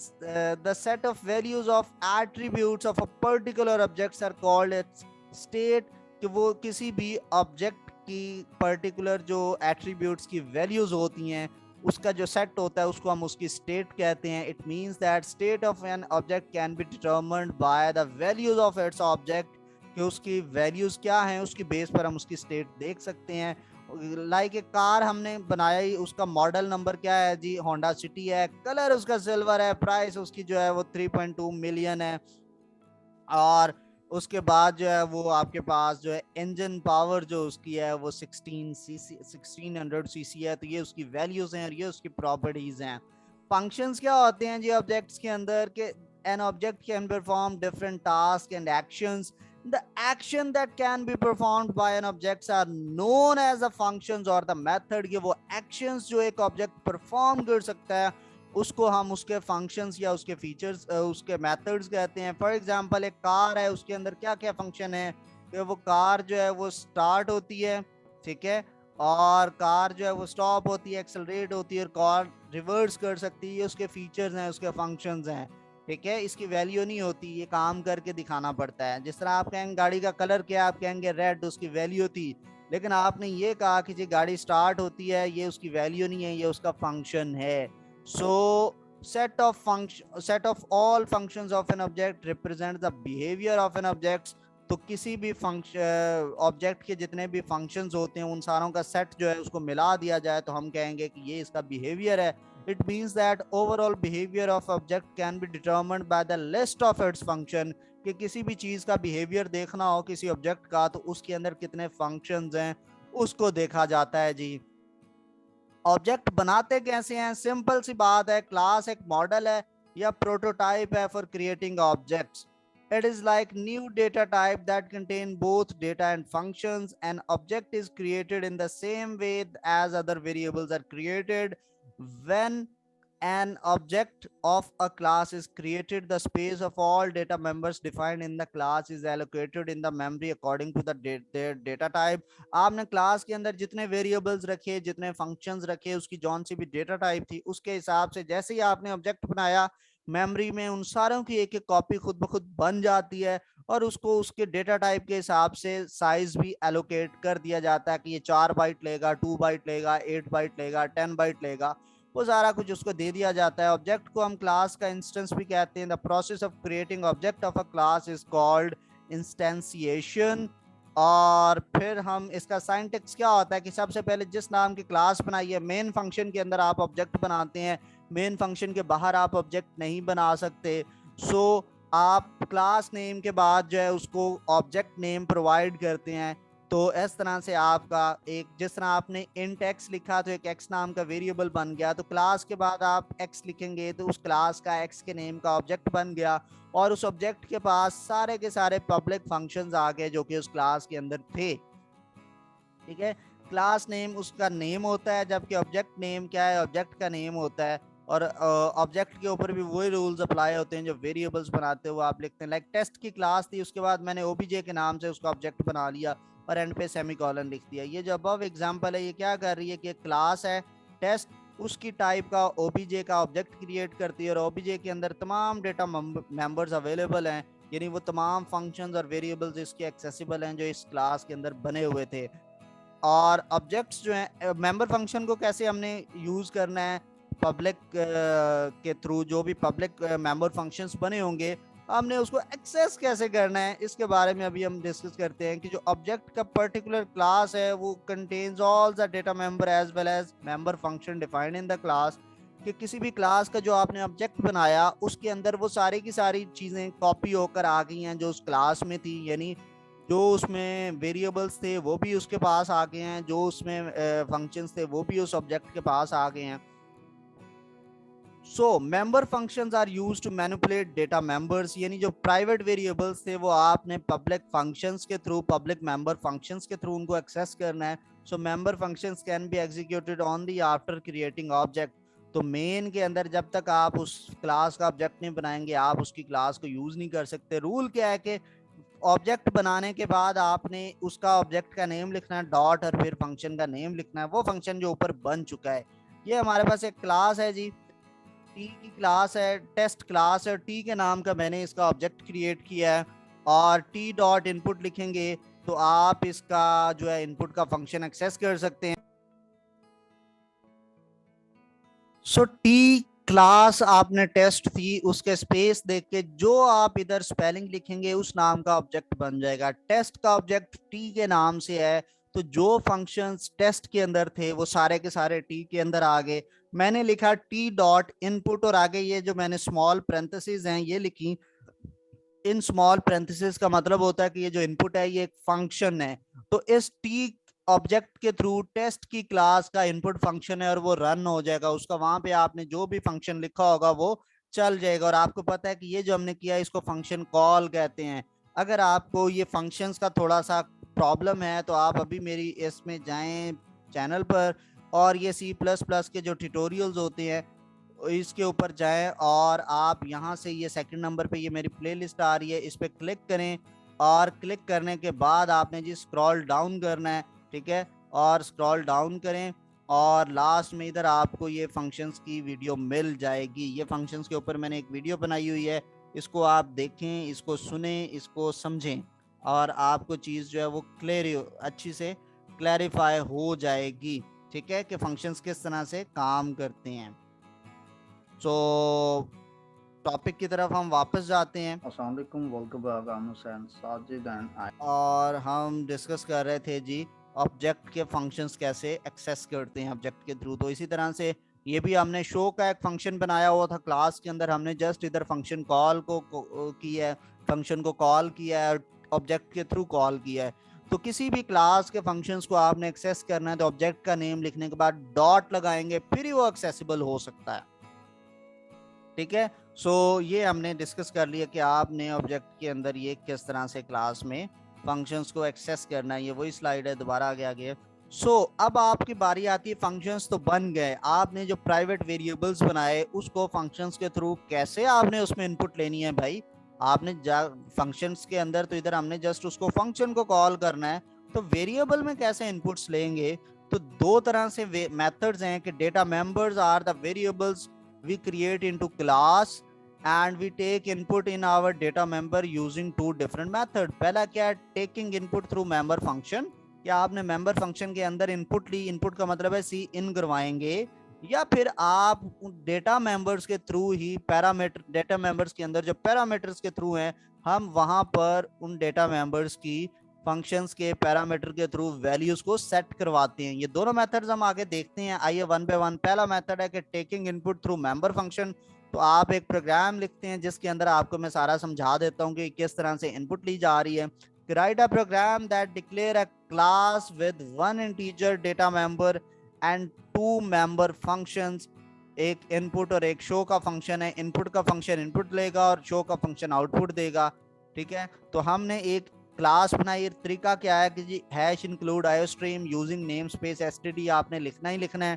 the set of values of attributes of a particular objects are called its state, कि वो किसी भी ऑब्जेक्ट की पर्टिकुलर जो एट्रीब्यूट्स की वैल्यूज होती हैं उसका जो सेट होता है उसको हम उसकी स्टेट कहते हैं। It means that state of an object can be determined by the values of its object, कि उसकी वैल्यूज क्या हैं उसकी बेस पर हम उसकी स्टेट देख सकते हैं। लाइक एक कार हमने बनाई, उसका मॉडल नंबर क्या है जी, होंडा सिटी है, कलर उसका सिल्वर है, प्राइस उसकी जो है वो 3.2 मिलियन है, और उसके बाद जो है वो आपके पास जो है इंजन पावर जो उसकी है वो 1600 सीसी है। तो ये उसकी वैल्यूज हैं और ये उसकी प्रॉपर्टीज हैं। फंक्शंस क्या होते हैं जी ऑब्जेक्ट्स के अंदर, के an object can perform different task and actions. The action that can be performed by an objects are known as the functions और द मेथड, के वो एक्शंस जो एक ऑब्जेक्ट परफॉर्म कर सकता है उसको हम उसके फंक्शंस या उसके फीचर्स उसके मेथड्स कहते हैं। फॉर एग्जांपल एक कार है, उसके अंदर क्या क्या फंक्शन है कि वो कार जो है वो स्टार्ट होती है, ठीक है, और कार जो है वो स्टॉप होती है, एक्सेलरेट होती है, और कार रिवर्स कर सकती है। उसके फीचर्स हैं, उसके फंक्शंस हैं, ठीक है। इसकी वैल्यू नहीं होती, ये काम करके दिखाना पड़ता है। जिस तरह आप कहेंगे गाड़ी का कलर क्या, आप कहेंगे रेड, उसकी वैल्यू थी। लेकिन आपने ये कहा कि जी गाड़ी स्टार्ट होती है, ये उसकी वैल्यू नहीं है, ये उसका फंक्शन है। सो set of all functions of an object represent the behavior of an object। तो किसी भी फंक्शन ऑब्जेक्ट के जितने भी फंक्शंस होते हैं उन सारों का सेट जो है उसको मिला दिया जाए तो हम कहेंगे कि ये इसका बिहेवियर है। It means that overall behaviour of object can be determined by the list of its function. कि किसी भी चीज का बिहेवियर देखना हो किसी ऑब्जेक्ट का तो उसके अंदर कितने फंक्शंस हैं उसको देखा जाता है जी। ऑब्जेक्ट बनाते कैसे हैं? सिंपल सी बात है, क्लास एक मॉडल है या प्रोटोटाइप है for creating objects. It is like new data type that contain both data and functions. An object is created in the same way as other variables are created. When an object of a class is created, the space of all data members defined in the class is allocated in the memory according to their data type। आपने class के अंदर जितने variables रखे, जितने functions रखे, उसकी जौन सी भी डेटा टाइप थी उसके हिसाब से जैसे ही आपने ऑब्जेक्ट बनाया मेमोरी में उन सारों की एक एक कॉपी खुद ब खुद बन जाती है और उसको उसके डेटा टाइप के हिसाब से साइज भी एलोकेट कर दिया जाता है कि ये 4 बाइट लेगा, 2 बाइट लेगा, 8 बाइट लेगा, 10 बाइट लेगा। वो सारा कुछ उसको दे दिया जाता है। ऑब्जेक्ट को हम क्लास का इंस्टेंस भी कहते हैं। The process of creating object of a class is called instantiation. और फिर हम इसका साइंटेक्स क्या होता है कि सबसे पहले जिस नाम की क्लास बनाई है मेन फंक्शन के अंदर आप ऑब्जेक्ट बनाते हैं, मेन फंक्शन के बाहर आप ऑब्जेक्ट नहीं बना सकते। सो आप क्लास नेम के बाद जो है उसको ऑब्जेक्ट नेम प्रोवाइड करते हैं। तो इस तरह से आपका एक जिस तरह आपने इंट एक्स लिखा तो एक एक्स नाम का वेरिएबल बन गया, तो क्लास के बाद आप एक्स लिखेंगे तो उस क्लास का एक्स के नेम का ऑब्जेक्ट बन गया और उस ऑब्जेक्ट के पास सारे के सारे पब्लिक फंक्शंस आ गए जो कि उस क्लास के अंदर थे, ठीक है। क्लास नेम उसका नेम होता है जबकि ऑब्जेक्ट नेम क्या है, ऑब्जेक्ट का नेम होता है। और ऑब्जेक्ट के ऊपर भी वही रूल्स अप्लाई होते हैं जो वेरिएबल्स बनाते हैं वो आप लिखते हैं। लाइक टेस्ट की क्लास थी, उसके बाद मैंने ओबीजे के नाम से उसका ऑब्जेक्ट बना लिया और एंड पे सेमीकोलन लिख दिया। ये जो अबव एग्जांपल है ये क्या कर रही है कि एक क्लास है टेस्ट, उसकी टाइप का ओबीजे का ऑब्जेक्ट क्रिएट करती है और ओबीजे के अंदर तमाम डेटा मेंबर्स अवेलेबल हैं, यानी वो तमाम फंक्शंस और वेरिएबल्स इसके एक्सेसिबल हैं जो इस क्लास के अंदर बने हुए थे। और ऑब्जेक्ट्स जो हैं मेंबर फंक्शन को कैसे हमने यूज करना है पब्लिक के थ्रू, जो भी पब्लिक मेंबर फंक्शंस बने होंगे हमने उसको एक्सेस कैसे करना है इसके बारे में अभी हम डिस्कस करते हैं। कि जो ऑब्जेक्ट का पर्टिकुलर क्लास है वो contains all the data member as well as member function defined in the class. कि किसी भी क्लास का जो आपने ऑब्जेक्ट बनाया उसके अंदर वो सारी की सारी चीजें कॉपी होकर आ गई हैं जो उस क्लास में थी, यानी जो उसमें वेरिएबल्स थे वो भी उसके पास आ गए हैं, जो उसमें फंक्शंस थे वो भी उस ऑब्जेक्ट के पास आ गए हैं। So member functions are used to manipulate data members, यानी जो प्राइवेट वेरिएबल्स थे वो आपने पब्लिक फंक्शंस के थ्रू, पब्लिक मेंबर फंक्शंस के थ्रू उनको एक्सेस करना है। So member functions can be executed only after creating object. तो मेन के अंदर जब तक आप उस क्लास का ऑब्जेक्ट नहीं बनाएंगे आप उसकी क्लास को यूज नहीं कर सकते। रूल क्या है कि ऑब्जेक्ट बनाने के बाद आपने उसका ऑब्जेक्ट का नेम लिखना है डॉट और फिर फंक्शन का नेम लिखना है, वो फंक्शन जो ऊपर बन चुका है। ये हमारे पास एक क्लास है जी, टी की क्लास है, टेस्ट क्लास है, टी के नाम का मैंने इसका ऑब्जेक्ट क्रिएट किया है और टी डॉट इनपुट लिखेंगे तो आप इसका जो है इनपुट का फंक्शन एक्सेस कर सकते हैं। सो टी क्लास आपने टेस्ट थी उसके स्पेस देख के जो आप इधर स्पेलिंग लिखेंगे उस नाम का ऑब्जेक्ट बन जाएगा। टेस्ट का ऑब्जेक्ट टी के नाम से है तो जो फंक्शंस टेस्ट के अंदर थे वो सारे के सारे टी के अंदर आ गए। मैंने लिखा टी डॉट इनपुट और आगे ये जो मैंने स्मॉल पैरेंथेसिस हैं ये लिखी। इन स्मॉल पैरेंथेसिस का मतलब होता है कि ये जो इनपुट है ये एक फंक्शन है। तो इस टी ऑब्जेक्ट के थ्रू टेस्ट की क्लास का इनपुट फंक्शन है और वो रन हो जाएगा, उसका वहां पे आपने जो भी फंक्शन लिखा होगा वो चल जाएगा। और आपको पता है कि ये जो हमने किया इसको फंक्शन कॉल कहते हैं। अगर आपको ये फंक्शंस का थोड़ा सा प्रॉब्लम है तो आप अभी मेरी इसमें जाएं चैनल पर और ये C++ के जो ट्यूटोरियल्स होते हैं इसके ऊपर जाएं और आप यहाँ से ये सेकंड नंबर पे ये मेरी प्लेलिस्ट आ रही है, इस पे क्लिक करें और क्लिक करने के बाद आपने जी स्क्रॉल डाउन करना है, ठीक है, और स्क्रॉल डाउन करें और लास्ट में इधर आपको ये फंक्शंस की वीडियो मिल जाएगी। ये फंक्शंस के ऊपर मैंने एक वीडियो बनाई हुई है, इसको आप देखें, इसको सुने, इसको समझें और आपको चीज़ जो है वो अच्छी से क्लैरिफाई हो जाएगी, ठीक है, कि फंक्शंस किस तरह से काम करते हैं। तो टॉपिक की तरफ हम वापस जाते हैं।
अस्सलाम वालेकुम, welcome back. I am Hussain Sajid and
और हम डिस्कस कर रहे थे जी ऑब्जेक्ट के फंक्शंस कैसे एक्सेस करते हैं ऑब्जेक्ट के थ्रू। तो इसी तरह से ये भी हमने शो का एक फंक्शन बनाया हुआ था क्लास के अंदर, हमने जस्ट इधर फंक्शन कॉल को किया है, फंक्शन को कॉल किया है, ऑब्जेक्ट के थ्रू कॉल किया है। तो किसी भी क्लास के फंक्शंस को आपने एक्सेस करना है तो ऑब्जेक्ट का नेम लिखने के बाद डॉट लगाएंगे, फिर ही वो एक्सेसिबल हो सकता है, ठीक है। सो ये हमने डिस्कस कर लिया कि आपने ऑब्जेक्ट के अंदर ये किस तरह से क्लास में फंक्शंस को एक्सेस करना है। ये वही स्लाइड है, दोबारा आगे आगे। सो अब आपकी बारी आती है, फंक्शंस तो बन गए, आपने जो प्राइवेट वेरिएबल्स बनाए उसको फंक्शंस के थ्रू कैसे आपने उसमें इनपुट लेनी है भाई। आपने फंक्शंस के अंदर तो इधर हमने जस्ट उसको फंक्शन को कॉल करना है, तो वेरिएबल में कैसे इनपुट्स लेंगे। तो दो तरह से मेथड्स हैं कि data members are the variables we create into class and we take input in our data member using two different method। पहला क्या है, taking input through member function, या आपने member function के अंदर input ली, input का मतलब है सी इन करवाएंगे, या फिर आप डेटा मेंबर्स के थ्रू ही पैरामीटर, डेटा मेंबर्स के अंदर जो पैरामीटर्स के थ्रू हैं हम वहां पर उन डेटा मेंबर्स की फंक्शंस के पैरामीटर के थ्रू वैल्यूज को सेट करवाते हैं। ये दोनों मेथड्स हम आगे देखते हैं, आइए वन बाय वन। पहला मेथड है कि taking input through member function. तो आप एक प्रोग्राम लिखते हैं जिसके अंदर आपको मैं सारा समझा देता हूं कि किस तरह से इनपुट ली जा रही है। Write a program that declare a class with one integer data member and two member functions. एक इनपुट और एक शो का फंक्शन है, इनपुट का फंक्शन इनपुट लेगा और शो का फंक्शन आउटपुट देगा, ठीक है। तो हमने एक क्लास बनाई, तरीका क्या है कि जी hash include iostream using namespace STD आपने लिखना ही लिखना है।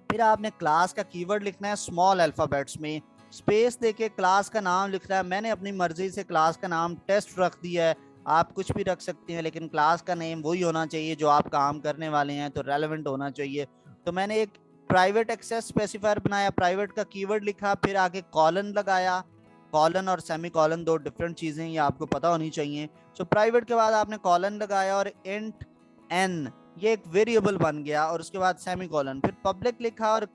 फिर आपने क्लास का कीवर्ड लिखना है स्मॉल अल्फाबेट्स में, स्पेस देके क्लास का नाम लिखना है। मैंने अपनी मर्जी से क्लास का नाम टेस्ट रख दिया है, आप कुछ भी रख सकते हैं, लेकिन क्लास का नेम वही होना चाहिए जो आप काम करने वाले हैं, तो रेलेवेंट होना चाहिए। तो मैंने एक प्राइवेट एक्सेस स्पेसिफायर बनाया, प्राइवेट का कीवर्ड लिखा, फिर आगे कॉलन लगाया। कॉलन और सेमी कॉलन दो डिफरेंट चीजें, ये आपको पता होनी चाहिए। सो प्राइवेट के बाद आपने कॉलन लगाया और इंट एन, ये एक वेरिएबल बन गया, और उसके बाद सेमी कॉलन, फिर पब्लिक लिखा और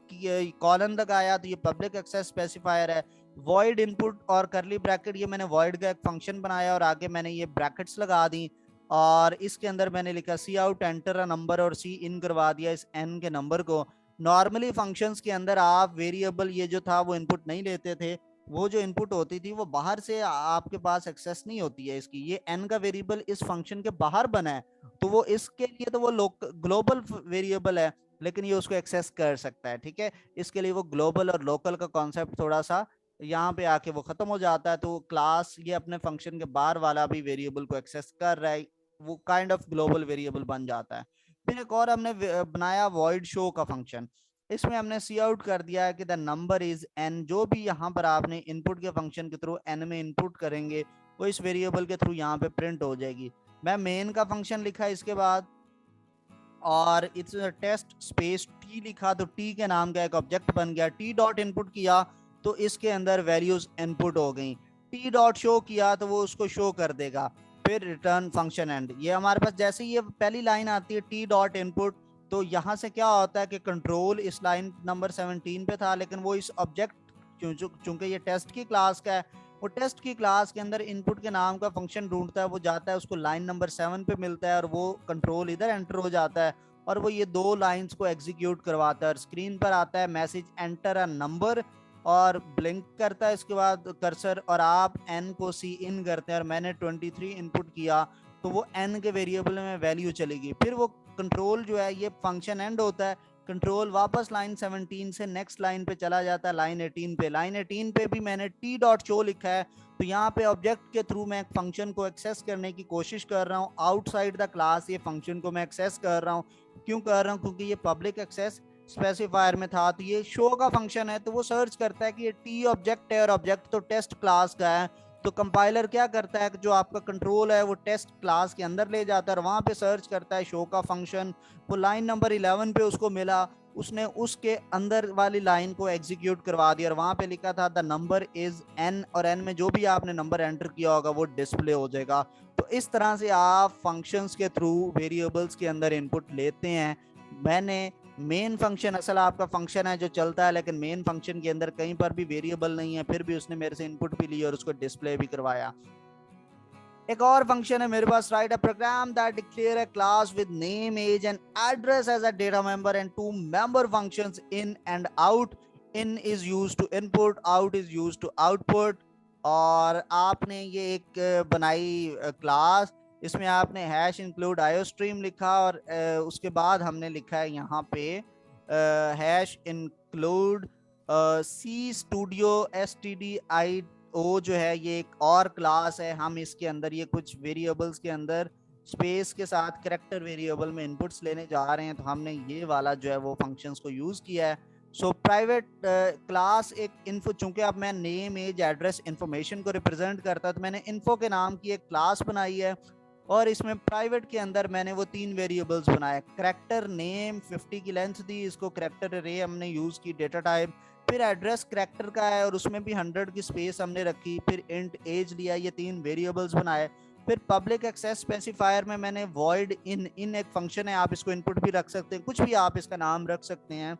कॉलन लगाया, तो ये पब्लिक एक्सेस स्पेसिफायर है। वॉइड इनपुट और करली ब्रैकेट, ये मैंने वॉइड का एक फंक्शन बनाया और आगे मैंने ये ब्रैकेट्स लगा दी, और इसके अंदर मैंने लिखा cout enter a number और सी इन करवा दिया इस एन के नंबर को। नॉर्मली फंक्शंस के अंदर आप वेरिएबल ये जो था वो इनपुट नहीं लेते थे, वो जो इनपुट होती थी वो बाहर से आपके पास एक्सेस नहीं होती है इसकी। ये एन का वेरिएबल इस फंक्शन के बाहर बना है, तो वो इसके लिए तो वो ग्लोबल वेरिएबल है, लेकिन ये उसको एक्सेस कर सकता है, ठीक है। इसके लिए वो ग्लोबल और लोकल का कॉन्सेप्ट थोड़ा सा यहाँ पे आके वो खत्म हो जाता है। तो क्लास ये अपने फंक्शन के बाहर वाला भी वेरिएबल को एक्सेस कर रहा है, वो काइंड ऑफ ग्लोबल वेरिएबल बन जाता है। फिर एक और हमने बनाया वॉइड शो का फंक्शन, इसमें हमने सी आउट कर दिया है कि द नंबर इज एन। जो भी यहाँ पर आपने इनपुट के फंक्शन के थ्रू एन में इनपुट करेंगे वो इस वेरिएबल के थ्रू यहाँ पे प्रिंट हो जाएगी। मैं मेन का फंक्शन लिखा इसके बाद, और इट्स टेस्ट स्पेस टी लिखा, तो टी के नाम का एक ऑब्जेक्ट बन गया। टी डॉट इनपुट किया तो इसके अंदर वैल्यूज इनपुट हो गई। टी डॉट शो किया तो वो उसको शो कर देगा। फिर रिटर्न फंक्शन एंड, ये हमारे पास जैसे ये पहली लाइन आती है टी डॉट इनपुट, तो यहाँ से क्या होता है कि कंट्रोल इस लाइन नंबर 17 पे था, लेकिन वो इस ऑब्जेक्ट चूंकि ये टेस्ट की क्लास का है, वो टेस्ट की क्लास के अंदर इनपुट के नाम का फंक्शन ढूंढता है, वो जाता है उसको लाइन नंबर 7 पे मिलता है और वो कंट्रोल इधर एंटर हो जाता है और वो ये दो लाइंस को एग्जीक्यूट करवाता है। और स्क्रीन पर आता है मैसेज एंटर अ नंबर और ब्लिंक करता है इसके बाद कर्सर, और आप एन को सी इन करते हैं और मैंने 23 इनपुट किया तो वो एन के वेरिएबल में वैल्यू चलेगी। फिर वो कंट्रोल जो है ये फंक्शन एंड होता है, कंट्रोल वापस लाइन 17 से नेक्स्ट लाइन पे चला जाता है, लाइन 18 पे। लाइन 18 पे भी मैंने टी डॉट शो लिखा है, तो यहाँ पे ऑब्जेक्ट के थ्रू मैं एक फंक्शन को एक्सेस करने की कोशिश कर रहा हूँ आउटसाइड द क्लास। ये फंक्शन को मैं एक्सेस कर रहा हूँ, क्यों कर रहा हूँ, क्योंकि ये पब्लिक एक्सेस स्पेसिफायर में था। तो ये शो का फंक्शन है, तो वो सर्च करता है कि ये टी ऑब्जेक्ट है और ऑब्जेक्ट तो टेस्ट क्लास का है। तो कंपाइलर क्या करता है कि जो आपका कंट्रोल है वो टेस्ट क्लास के अंदर ले जाता है और वहां पे सर्च करता है शो का फंक्शन। वो लाइन नंबर 11 पे उसको मिला, उसने उसके अंदर वाली लाइन को एग्जीक्यूट करवा दिया और वहां पे लिखा था द नंबर इज एन, और एन में जो भी आपने नंबर एंटर किया होगा वो डिस्प्ले हो जाएगा। तो इस तरह से आप फंक्शंस के थ्रू वेरिएबल्स के अंदर इनपुट लेते हैं। मैंने मेन फंक्शन, असल आपका फंक्शन है जो चलता है, लेकिन मेन फंक्शन के अंदर कहीं पर भी वेरिएबल नहीं है, फिर भी उसने मेरे से इनपुट भी ली और उसको डिस्प्ले भी करवाया। एक और फंक्शन है मेरे पास, write a program that declare a class with name age and address as a data member and two member functions in and out. In is used to input, out is used to output. और आपने ये एक बनाई class, इसमें आपने hash include iostream लिखा और उसके बाद हमने लिखा है यहाँ पे hash include C studio S T D I O जो है, ये एक और क्लास है। हम इसके अंदर ये कुछ वेरिएबल्स के अंदर स्पेस के साथ करेक्टर वेरिएबल में इनपुट्स लेने जा रहे हैं, तो हमने ये वाला जो है वो फंक्शंस को यूज किया है। सो प्राइवेट क्लास एक इन्फो, चूंकि अब मैं नेम एज एड्रेस इंफॉर्मेशन को रिप्रेजेंट करता, तो मैंने इन्फो के नाम की एक क्लास बनाई है और इसमें प्राइवेट के अंदर मैंने वो 3 वेरिएबल्स बनाए। करेक्टर नेम 50 की लेंथ दी, इसको करेक्टर अरे हमने यूज की डेटा टाइप। फिर एड्रेस करेक्टर का है और उसमें भी 100 की स्पेस हमने रखी। फिर इंट एज लिया, ये 3 वेरिएबल्स बनाए। फिर पब्लिक एक्सेस स्पेसिफायर में मैंने वॉइड इन, इन एक फंक्शन है, आप इसको इनपुट भी रख सकते हैं, कुछ भी आप इसका नाम रख सकते हैं।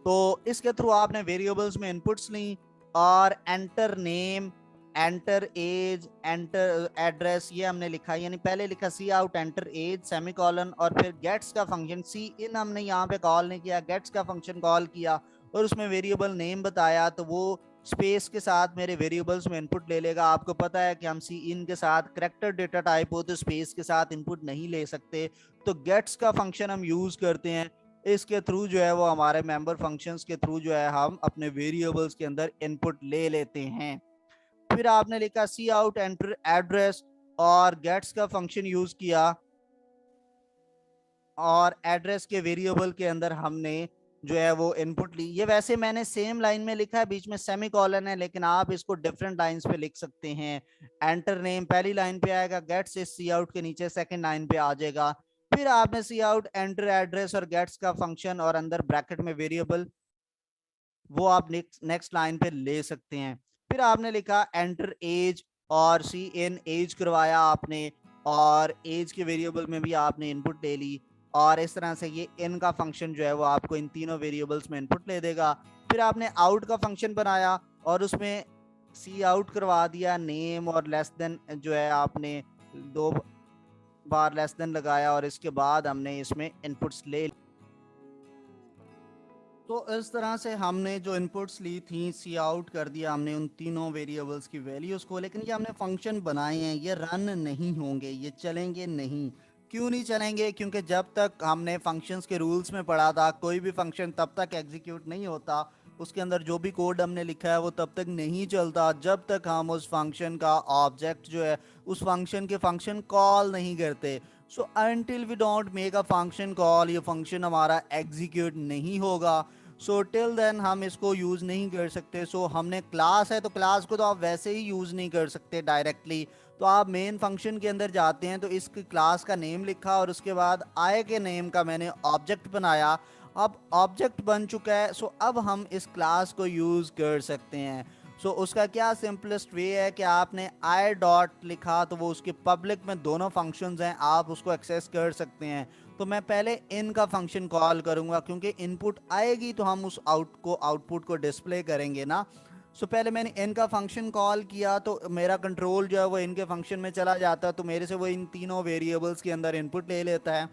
तो इसके थ्रू आपने वेरिएबल्स में इनपुट्स ली और enter name, enter age, enter address ये हमने लिखा, यानी पहले लिखा cout enter age semicolon, और फिर गेट्स का फंक्शन सी इन हमने यहाँ पे कॉल नहीं किया, गेट्स का फंक्शन कॉल किया और उसमें वेरिएबल नेम बताया। तो वो स्पेस के साथ मेरे वेरिएबल्स में इनपुट ले लेगा। आपको पता है कि हम सी इन के साथ करेक्टर डेटा टाइप हो तो स्पेस के साथ इनपुट नहीं ले सकते, तो गेट्स का फंक्शन हम यूज करते हैं। इसके थ्रू जो है वो हमारे मेंबर फंक्शंस के थ्रू जो है हम अपने वेरिएबल्स के अंदर इनपुट ले लेते हैं। फिर आपने लिखा सी आउट एंटर एड्रेस और गेट्स का फंक्शन यूज किया और एड्रेस के वेरिएबल के अंदर हमने जो है वो इनपुट ली। ये वैसे मैंने सेम लाइन में लिखा है, बीच में सेमीकोलन है, लेकिन आप इसको डिफरेंट लाइंस पे लिख सकते हैं। एंटर नेम पहली लाइन पे आएगा, गेट्स इज सी आउट के नीचे सेकंड लाइन पे आ जाएगा। फिर आपने सी आउट एंटर एड्रेस और गेट्स का फंक्शन और अंदर ब्रैकेट में वेरिएबल, वो आप नेक्स्ट लाइन पे ले सकते हैं। फिर आपने लिखा एंटर एज और सी इन एज करवाया आपने, और एज के वेरिएबल में भी आपने इनपुट ले ली, और इस तरह से ये इन का फंक्शन जो है वो आपको इन तीनों वेरिएबल्स में इनपुट ले देगा। फिर आपने आउट का फंक्शन बनाया और उसमें सी आउट करवा दिया नेम और लेस देन जो है आपने 2 बार लेस देन लगाया और इसके बाद हमने इसमें इनपुट्स ले। तो इस तरह से हमने जो इनपुट्स ली थी सी आउट कर दिया हमने उन तीनों वेरिएबल्स की वैल्यूज़ को, लेकिन ये हमने फंक्शन बनाए हैं, ये रन नहीं होंगे, ये चलेंगे नहीं। क्यों नहीं चलेंगे? क्योंकि जब तक हमने फंक्शंस के रूल्स में पढ़ा था, कोई भी फंक्शन तब तक एग्जीक्यूट नहीं होता, उसके अंदर जो भी कोड हमने लिखा है वो तब तक नहीं चलता जब तक हम उस फंक्शन का ऑब्जेक्ट जो है उस फंक्शन के फंक्शन कॉल नहीं करते। So until we don't make a function call, ये फंक्शन हमारा एग्जीक्यूट नहीं होगा। सो टिल देन हम इसको यूज़ नहीं कर सकते। सो हमने क्लास है तो क्लास को तो आप वैसे ही यूज़ नहीं कर सकते डायरेक्टली। तो आप मेन फंक्शन के अंदर जाते हैं तो इस क्लास का नेम लिखा और उसके बाद आय के नेम का मैंने ऑब्जेक्ट बनाया। अब ऑब्जेक्ट बन चुका है, सो अब हम इस क्लास को यूज़ कर सकते हैं। सो उसका क्या सिंपलेस्ट वे है कि आपने आई डॉट लिखा तो वो उसके पब्लिक में दोनों फंक्शंस हैं, आप उसको एक्सेस कर सकते हैं। तो मैं पहले इन का फंक्शन कॉल करूंगा क्योंकि इनपुट आएगी तो हम उस आउटपुट को डिस्प्ले करेंगे ना। सो पहले मैंने इन का फंक्शन कॉल किया तो मेरा कंट्रोल जो है वो इनके फंक्शन में चला जाता है, तो मेरे से वो इन तीनों वेरिएबल्स के अंदर इनपुट ले लेता है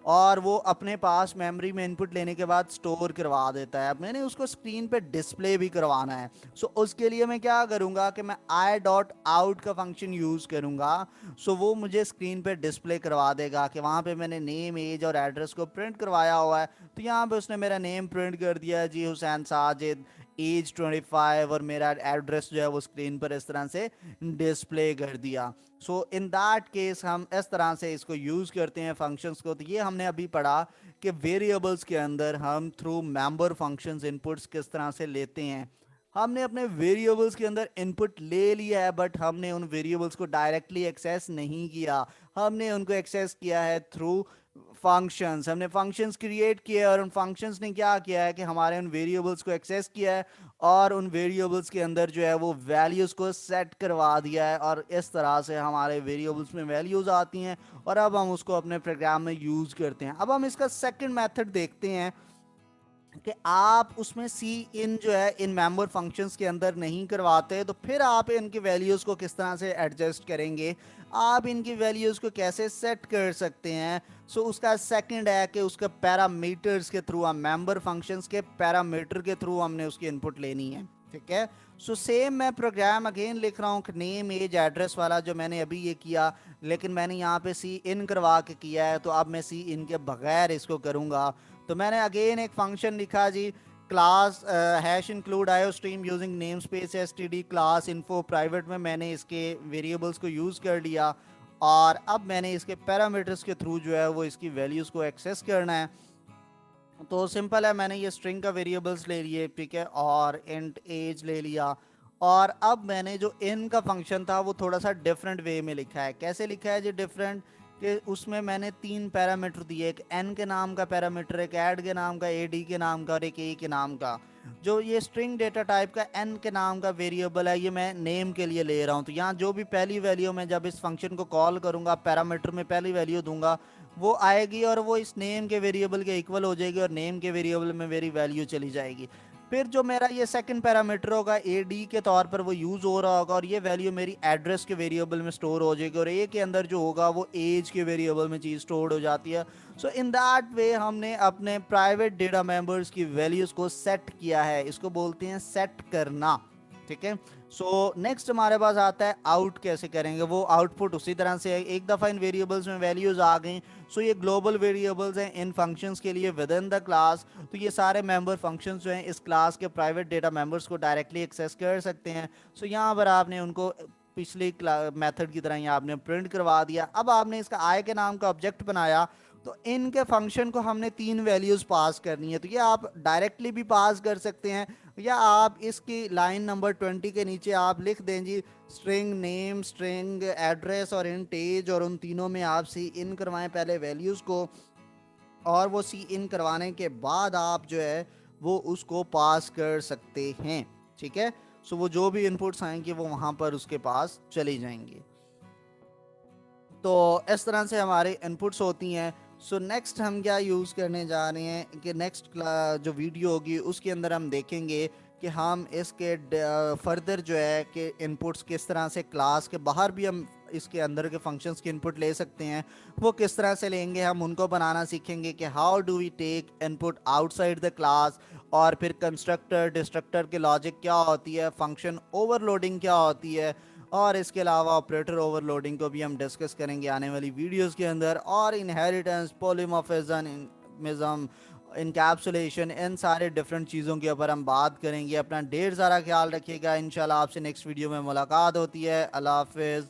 और वो अपने पास मेमोरी में इनपुट लेने के बाद स्टोर करवा देता है। अब मैंने उसको स्क्रीन पे डिस्प्ले भी करवाना है। सो उसके लिए मैं क्या करूँगा कि मैं आई डॉट आउट का फंक्शन यूज़ करूँगा। सो वो मुझे स्क्रीन पे डिस्प्ले करवा देगा कि वहाँ पे मैंने नेम एज और एड्रेस को प्रिंट करवाया हुआ है। तो यहाँ पे उसने मेरा नेम प्रिंट कर दिया है जी, हुसैन साजिद। एज 25 और मेरा एड्रेस जो है वो स्क्रीन पर इस तरह से डिस्प्ले कर दिया। सो इन दैट केस हम इस तरह से इसको यूज करते हैं फंक्शंस को। तो ये हमने अभी पढ़ा कि वेरिएबल्स के अंदर हम थ्रू मेंबर फंक्शंस इनपुट्स किस तरह से लेते हैं। हमने अपने वेरिएबल्स के अंदर इनपुट ले लिया है, बट हमने उन वेरिएबल्स को डायरेक्टली एक्सेस नहीं किया, हमने उनको एक्सेस किया है थ्रू फंक्शंस। हमने फंक्शंस क्रिएट किए और उन फंक्शंस ने क्या किया है कि हमारे उन वेरिएबल्स को एक्सेस किया है और उन वेरिएबल्स के अंदर जो है वो वैल्यूज को सेट करवा दिया है, और इस तरह से हमारे वेरिएबल्स में वैल्यूज आती हैं और अब हम उसको अपने प्रोग्राम में यूज करते हैं। अब हम इसका सेकंड मेथड देखते हैं कि आप उसमें सी इन जो है इन मेंबर फंक्शंस के अंदर नहीं करवाते, तो फिर आप इनकी वैल्यूज़ को किस तरह से एडजस्ट करेंगे, आप इनकी वैल्यूज़ को कैसे सेट कर सकते हैं। सो उसका सेकंड है कि उसके पैरामीटर्स के थ्रू, हम मेंबर फंक्शंस के पैरामीटर के थ्रू हमने उसकी इनपुट लेनी है। ठीक है, सो सेम मैं प्रोग्राम अगेन लिख रहा हूँ, नेम एज एड्रेस वाला जो मैंने अभी ये किया, लेकिन मैंने यहाँ पे सी इन करवा के किया है, तो अब मैं सी इन के बगैर इसको करूँगा। तो मैंने अगेन एक फंक्शन लिखा जी, क्लास हैश इंक्लूड आयो stream using name space S T D class info private में मैंने इसके वेरिएबल्स को यूज़ कर लिया, और अब मैंने इसके पैरामीटर्स के थ्रू जो है वो इसकी वैल्यूज़ को एक्सेस करना है। तो सिंपल है, मैंने ये स्ट्रिंग का वेरिएबल्स ले लिए, ठीक है, और इंट एज ले लिया, और अब मैंने जो इन का फंक्शन था वो थोड़ा सा डिफरेंट वे में लिखा है। कैसे लिखा है जी डिफरेंट, कि उसमें मैंने 3 पैरामीटर दिए, एक एन के नाम का पैरामीटर, एक ऐड के नाम का, ए डी के नाम का और एक ए के नाम का। जो ये स्ट्रिंग डेटा टाइप का एन के नाम का वेरिएबल है, ये मैं नेम के लिए ले रहा हूँ। तो यहाँ जो भी पहली वैल्यू मैं जब इस फंक्शन को कॉल करूँगा, पैरामीटर में पहली वैल्यू दूंगा, वो आएगी और वो इस नेम के वेरिएबल के इक्वल हो जाएगी और नेम के वेरिएबल में मेरी वैल्यू चली जाएगी। फिर जो मेरा ये सेकंड पैरामीटर होगा ए डी के तौर पर वो यूज़ हो रहा होगा, और ये वैल्यू मेरी एड्रेस के वेरिएबल में स्टोर हो जाएगी, और ए के अंदर जो होगा वो एज के वेरिएबल में चीज़ स्टोर हो जाती है। सो इन दैट वे हमने अपने प्राइवेट डेटा मेंबर्स की वैल्यूज़ को सेट किया है, इसको बोलते हैं सेट करना। ठीक है, सो नेक्स्ट हमारे पास आता है आउट कैसे करेंगे। वो आउटपुट उसी तरह से है, एक दफ़ा इन वेरिएबल्स में वैल्यूज़ आ गई, सो ये ग्लोबल वेरिएबल्स हैं इन फंक्शंस के लिए विद इन द क्लास। तो ये सारे मेंबर फंक्शंस जो हैं इस क्लास के प्राइवेट डेटा मेंबर्स को डायरेक्टली एक्सेस कर सकते हैं। सो यहाँ पर आपने उनको पिछली मेथड की तरह ही आपने प्रिंट करवा दिया। अब आपने इसका आई के नाम का ऑब्जेक्ट बनाया, तो इनके फंक्शन को हमने 3 वैल्यूज़ पास करनी है। तो ये आप डायरेक्टली भी पास कर सकते हैं, या आप इसकी लाइन नंबर 20 के नीचे आप लिख दें जी स्ट्रिंग नेम, स्ट्रिंग एड्रेस और इंट एज, और उन तीनों में आप सी इन करवाएं पहले वैल्यूज़ को, और वो सी इन करवाने के बाद आप जो है वो उसको पास कर सकते हैं। ठीक है, सो वो जो भी इनपुट्स आएंगे वो वहाँ पर उसके पास चली जाएंगी। तो इस तरह से हमारे इनपुट्स होती हैं। सो नेक्स्ट हम क्या यूज़ करने जा रहे हैं कि नेक्स्ट जो वीडियो होगी उसके अंदर हम देखेंगे कि हम इसके फर्दर जो है कि इनपुट्स किस तरह से क्लास के बाहर भी हम इसके अंदर के फंक्शंस के इनपुट ले सकते हैं, वो किस तरह से लेंगे, हम उनको बनाना सीखेंगे कि how do we take input outside the class, और फिर कंस्ट्रक्टर डिस्ट्रक्टर की लॉजिक क्या होती है, फंक्शन ओवरलोडिंग क्या होती है, और इसके अलावा ऑपरेटर ओवरलोडिंग को भी हम डिस्कस करेंगे आने वाली वीडियोस के अंदर, और इनहेरिटेंस, पॉलीमॉर्फिज्म, इनकैप्सुलेशन, इन सारे डिफरेंट चीज़ों के ऊपर हम बात करेंगे। अपना ढेर सारा ख्याल रखिएगा। इंशाल्लाह आपसे नेक्स्ट वीडियो में मुलाकात होती है। अल्लाह हाफिज़।